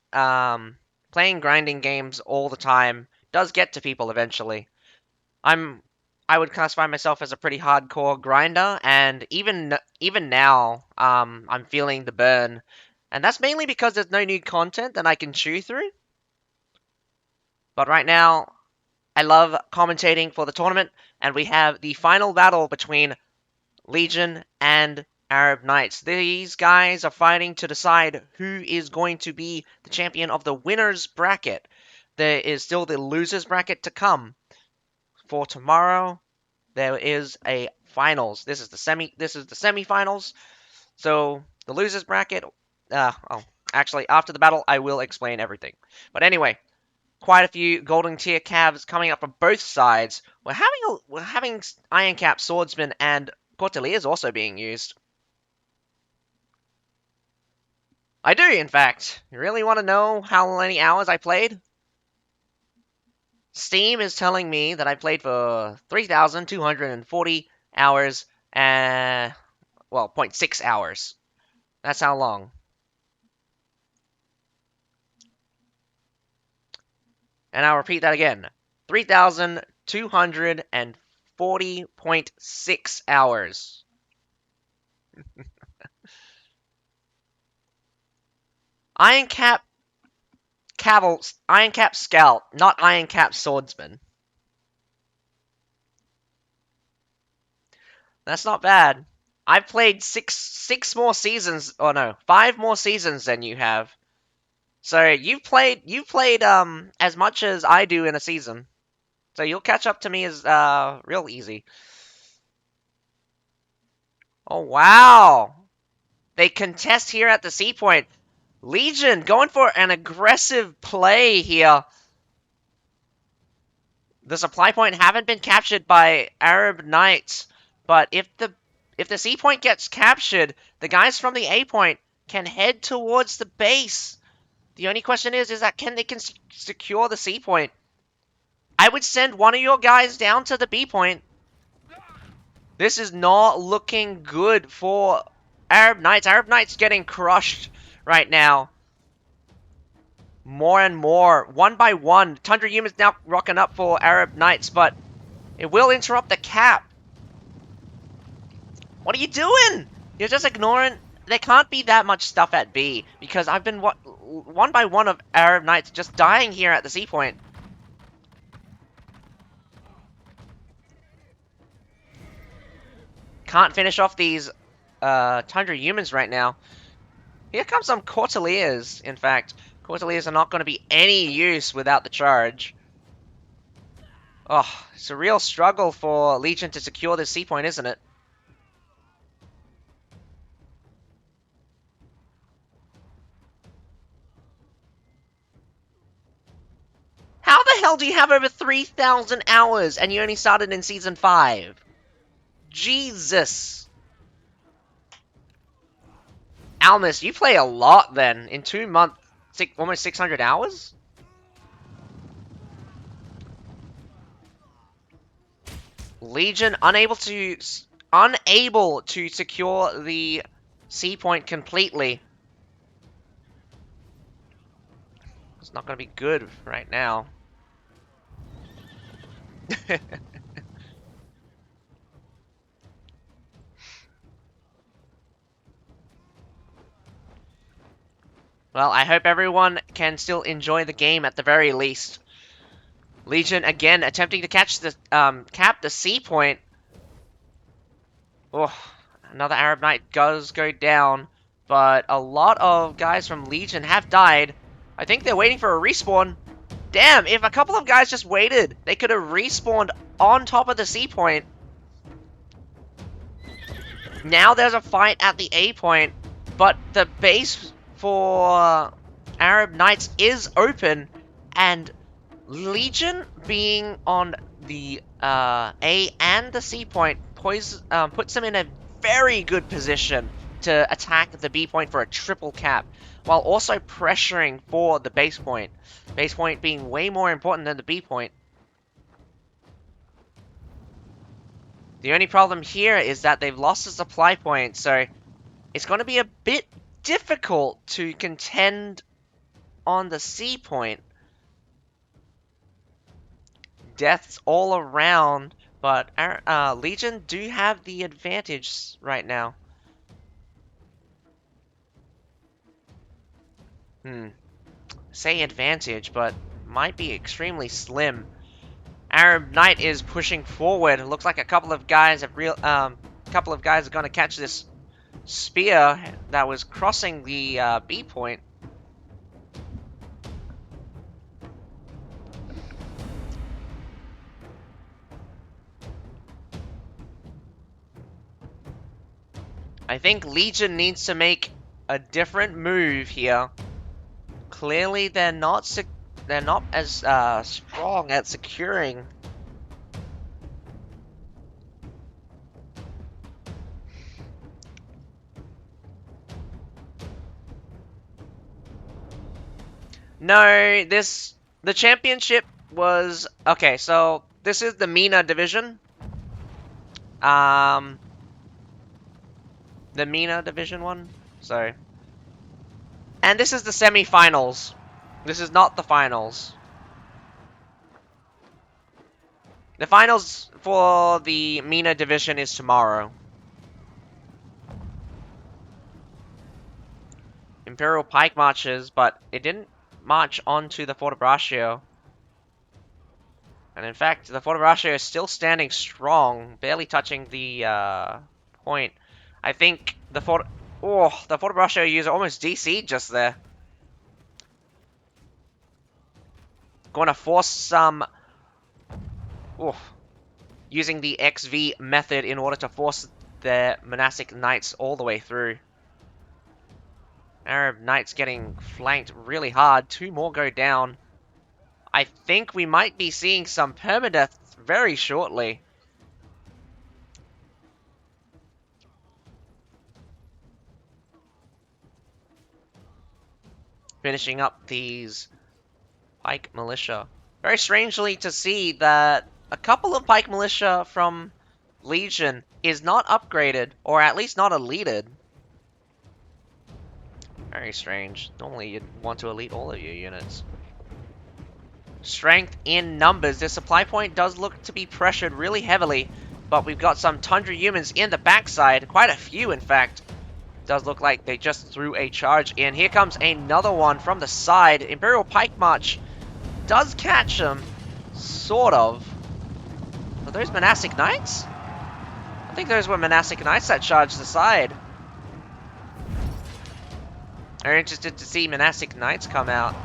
grinding games all the time does get to people eventually. I'm I would classify myself as a pretty hardcore grinder, and even now, I'm feeling the burn, and that's mainly because there's no new content that I can chew through. But right now, I love commentating for the tournament, and we have the final battle between Legion and Arab Knights. These guys are fighting to decide who is going to be the champion of the winners bracket. There is still the losers bracket to come. For tomorrow, there is a finals. This is the semifinals. So the losers bracket. Actually, after the battle, I will explain everything. But anyway, quite a few golden tier calves coming up from both sides. We're having iron cap swordsman and Corteliers also being used. I do, in fact. You really want to know how many hours I played? Steam is telling me that I played for 3,240 hours and, well, 0.6 hours. That's how long. And I'll repeat that again. 3,240.6 hours. Iron Cap Iron Cap Scout, not Iron Cap Swordsman. That's not bad. I've played six more seasons, or no, 5 more seasons than you have. So you've played as much as I do in a season. So you'll catch up to me as real easy. Oh wow. They contest here at the C point. Legion going for an aggressive play here. The supply point haven't been captured by Arab Knights, but if the C point gets captured, the guys from the A point can head towards the base. The only question is that can they secure the C point? I would send one of your guys down to the B point. This is not looking good for Arab Knights. Arab Knights getting crushed right now. More and more, one by one. Tundra Humans now rocking up for Arab Knights, but it will interrupt the cap. What are you doing? You're just ignoring. There can't be that much stuff at B, because I've been one by one of Arab Knights just dying here at the C point. Can't finish off these Tundra Humans right now. Here comes some Corteliers, in fact. Corteliers are not going to be any use without the charge. Oh, it's a real struggle for Legion to secure this C point, isn't it? How the hell do you have over 3,000 hours and you only started in Season 5? Jesus. Almus, you play a lot then. In 2 months, almost 600 hours? Legion unable to secure the C point completely. It's not going to be good right now. Well, I hope everyone can still enjoy the game at the very least. Legion again attempting to catch the cap the C point. Oh, another Arab Knight does go down, but a lot of guys from Legion have died. I think they're waiting for a respawn. Damn, if a couple of guys just waited, they could have respawned on top of the C point. Now there's a fight at the A point, but the base for Arab Knights is open, and Legion being on the A and the C point puts them in a very good position to attack the B point for a triple cap, while also pressuring for the base point. Base point being way more important than the B point. The only problem here is that they've lost the supply point, so it's going to be a bit difficult to contend on the C point. Deaths all around, but Legion do have the advantage right now. Say advantage, but might be extremely slim. Arab Knight is pushing forward. It looks like a couple of guys are going to catch this spear that was crossing the B point. I think Legion needs to make a different move here. Clearly, they're not as strong at securing. No, the championship was okay. So this is the MENA Division. The MENA Division one. Sorry. And this is the semi-finals. This is not the finals. The finals for the MENA Division is tomorrow. Imperial Pike marches, but it didn't march onto the Fort Braccio. And in fact, the Fort Braccio is still standing strong, barely touching the point. I think the Fort Braccio user almost DC'd just there. Going to force some... using the XV method in order to force the Monastic Knights all the way through. Arab Knights getting flanked really hard. 2 more go down. I think we might be seeing some permadeath very shortly. Finishing up these Pike Militia. Very strangely to see that a couple of Pike Militia from Legion is not upgraded, or at least not elited. Very strange. Normally you'd want to elite all of your units. Strength in numbers. This supply point does look to be pressured really heavily, but we've got some Tundra humans in the backside. Quite a few, in fact. Does look like they just threw a charge in. Here comes another one from the side. Imperial Pike March does catch them. Sort of. Are those Monastic Knights? I think those were Monastic Knights that charged the side. I'm interested to see Monastic Knights come out.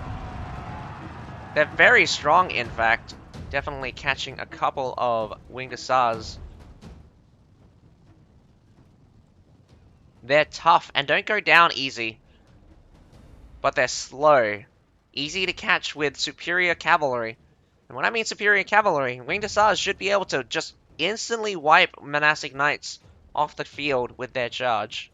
They're very strong, in fact. Definitely catching a couple of Winged Hussars. They're tough and don't go down easy. But they're slow. Easy to catch with superior cavalry. And when I mean superior cavalry, Winged Hussars should be able to just instantly wipe Monastic Knights off the field with their charge.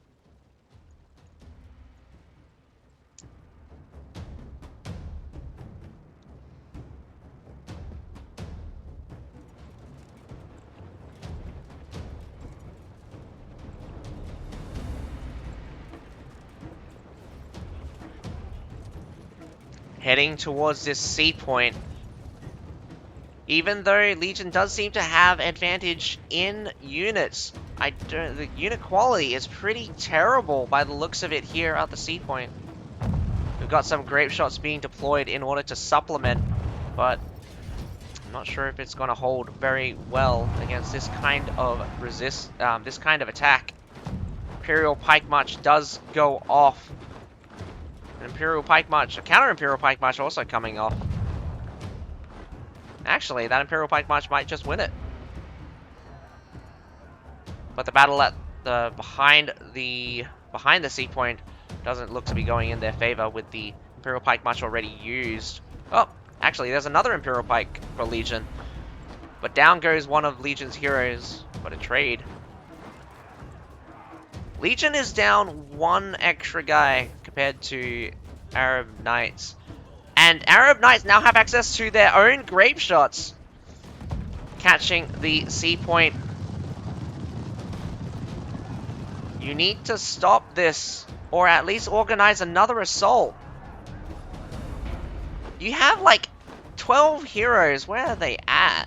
Heading towards this C point. Even though Legion does seem to have advantage in units, the unit quality is pretty terrible by the looks of it here at the C point. We've got some grape shots being deployed in order to supplement, but I'm not sure if it's going to hold very well against this kind of this kind of attack. Imperial Pike March does go off. Imperial Pike March, a counter Imperial Pike March also coming off. Actually, that Imperial Pike March might just win it. But the battle at the behind the sea point doesn't look to be going in their favor with the Imperial Pike March already used. Oh, actually, there's another Imperial Pike for Legion. But down goes one of Legion's heroes. What a trade. Legion is down 1 extra guy compared to Arab Knights. And Arab Knights now have access to their own grape shots. Catching the C point. You need to stop this, or at least organize another assault. You have like 12 heroes. Where are they at?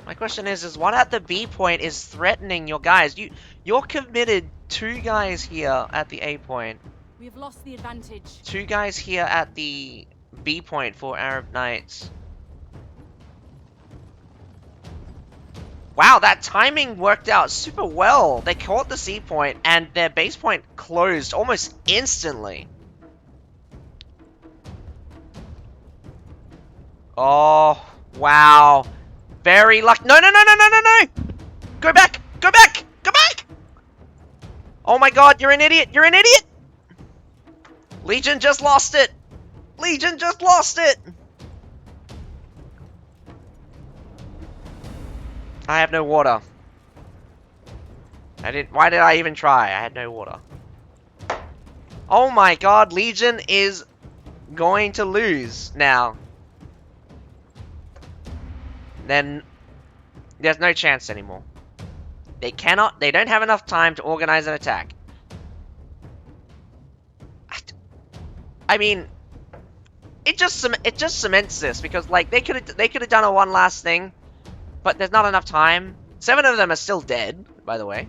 My question is what at the B point is threatening your guys? You're committed 2 guys here at the A point.
We have lost the advantage.
2 guys here at the B point for Arab Knights. Wow, that timing worked out super well. They caught the C point and their base point closed almost instantly. Oh, wow. Very lucky. No, no, no, no, no, no, no! Go back! Go back! Go back! Oh my god, you're an idiot! You're an idiot! Legion just lost it! Legion just lost it! I have no water. Why did I even try? I had no water. Oh my god, Legion is going to lose now. Then there's no chance anymore. They don't have enough time to organize an attack. I mean, it just cements this because like they could have done a one last thing, but there's not enough time. 7 of them are still dead, by the way.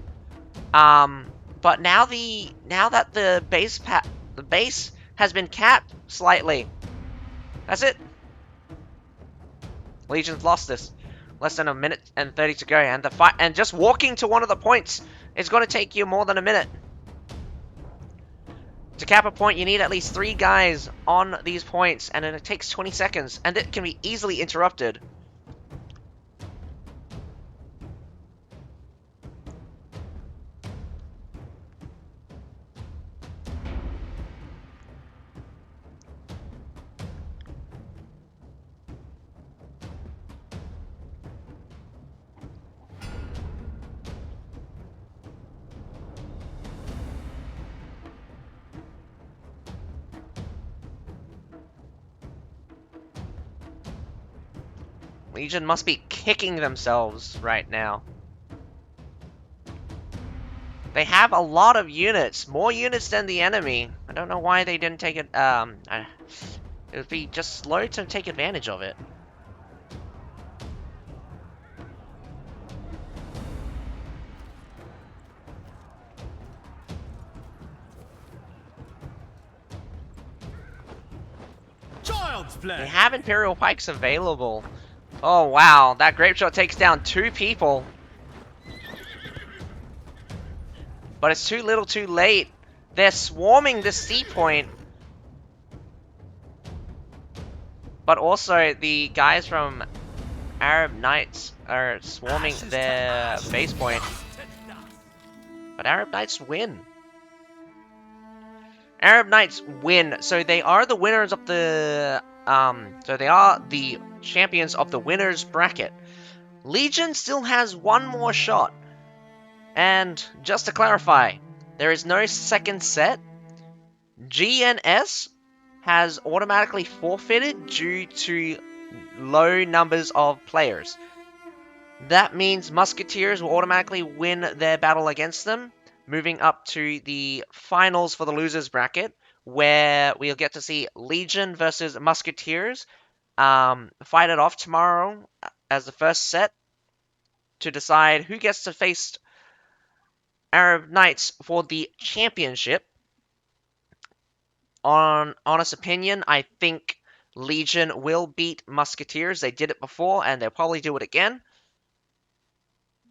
But now that the base has been capped slightly. That's it. Legion's lost this. Less than a minute and 30 to go, and the fight, and just walking to one of the points is going to take you more than a minute. To cap a point, you need at least 3 guys on these points, and then it takes 20 seconds, and it can be easily interrupted. Legion must be kicking themselves right now. They have a lot of units, more units than the enemy. I don't know why they didn't take it. It would be just slow to take advantage of it.
Child's play.
They have Imperial Pikes available. Oh wow, that Grape Shot takes down 2 people. But it's too little too late. They're swarming the C point. But also, the guys from Arab Knights are swarming their base point. But Arab Knights win. Arab Knights win. So they are the winners of the... so they are the champions of the winners bracket. Legion still has one more shot. And just to clarify, there is no second set. GNS has automatically forfeited due to low numbers of players. That means Musketeers will automatically win their battle against them, moving up to the finals for the losers bracket, where we'll get to see Legion versus Musketeers fight it off tomorrow as the first set to decide who gets to face Arab Knights for the championship. On honest opinion, I think Legion will beat Musketeers. They did it before, and they'll probably do it again.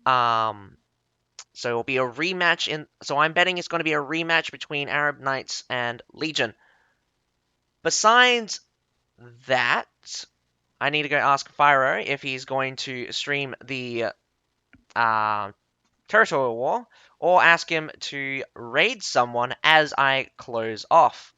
So it'll be a rematch so I'm betting it's going to be a rematch between Arab Knights and Legion. Besides that, I need to go ask Fyro if he's going to stream the Territorial War, or ask him to raid someone as I close off.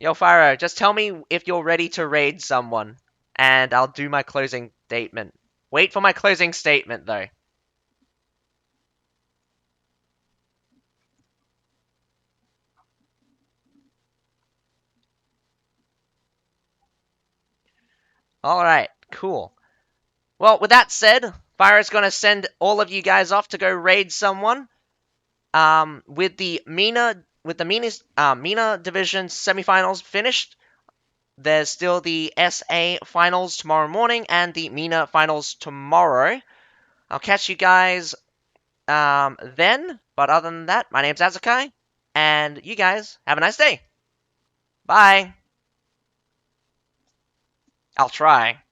Yo, Fyro, just tell me if you're ready to raid someone, and I'll do my closing statement. Wait for my closing statement, though. Alright, cool. Well, with that said, Fyro's gonna send all of you guys off to go raid someone. With the MENA Division semifinals finished, there's still the SA finals tomorrow morning and the MENA finals tomorrow. I'll catch you guys then. But other than that, my name's Azakai, And you guys have a nice day. Bye. I'll try.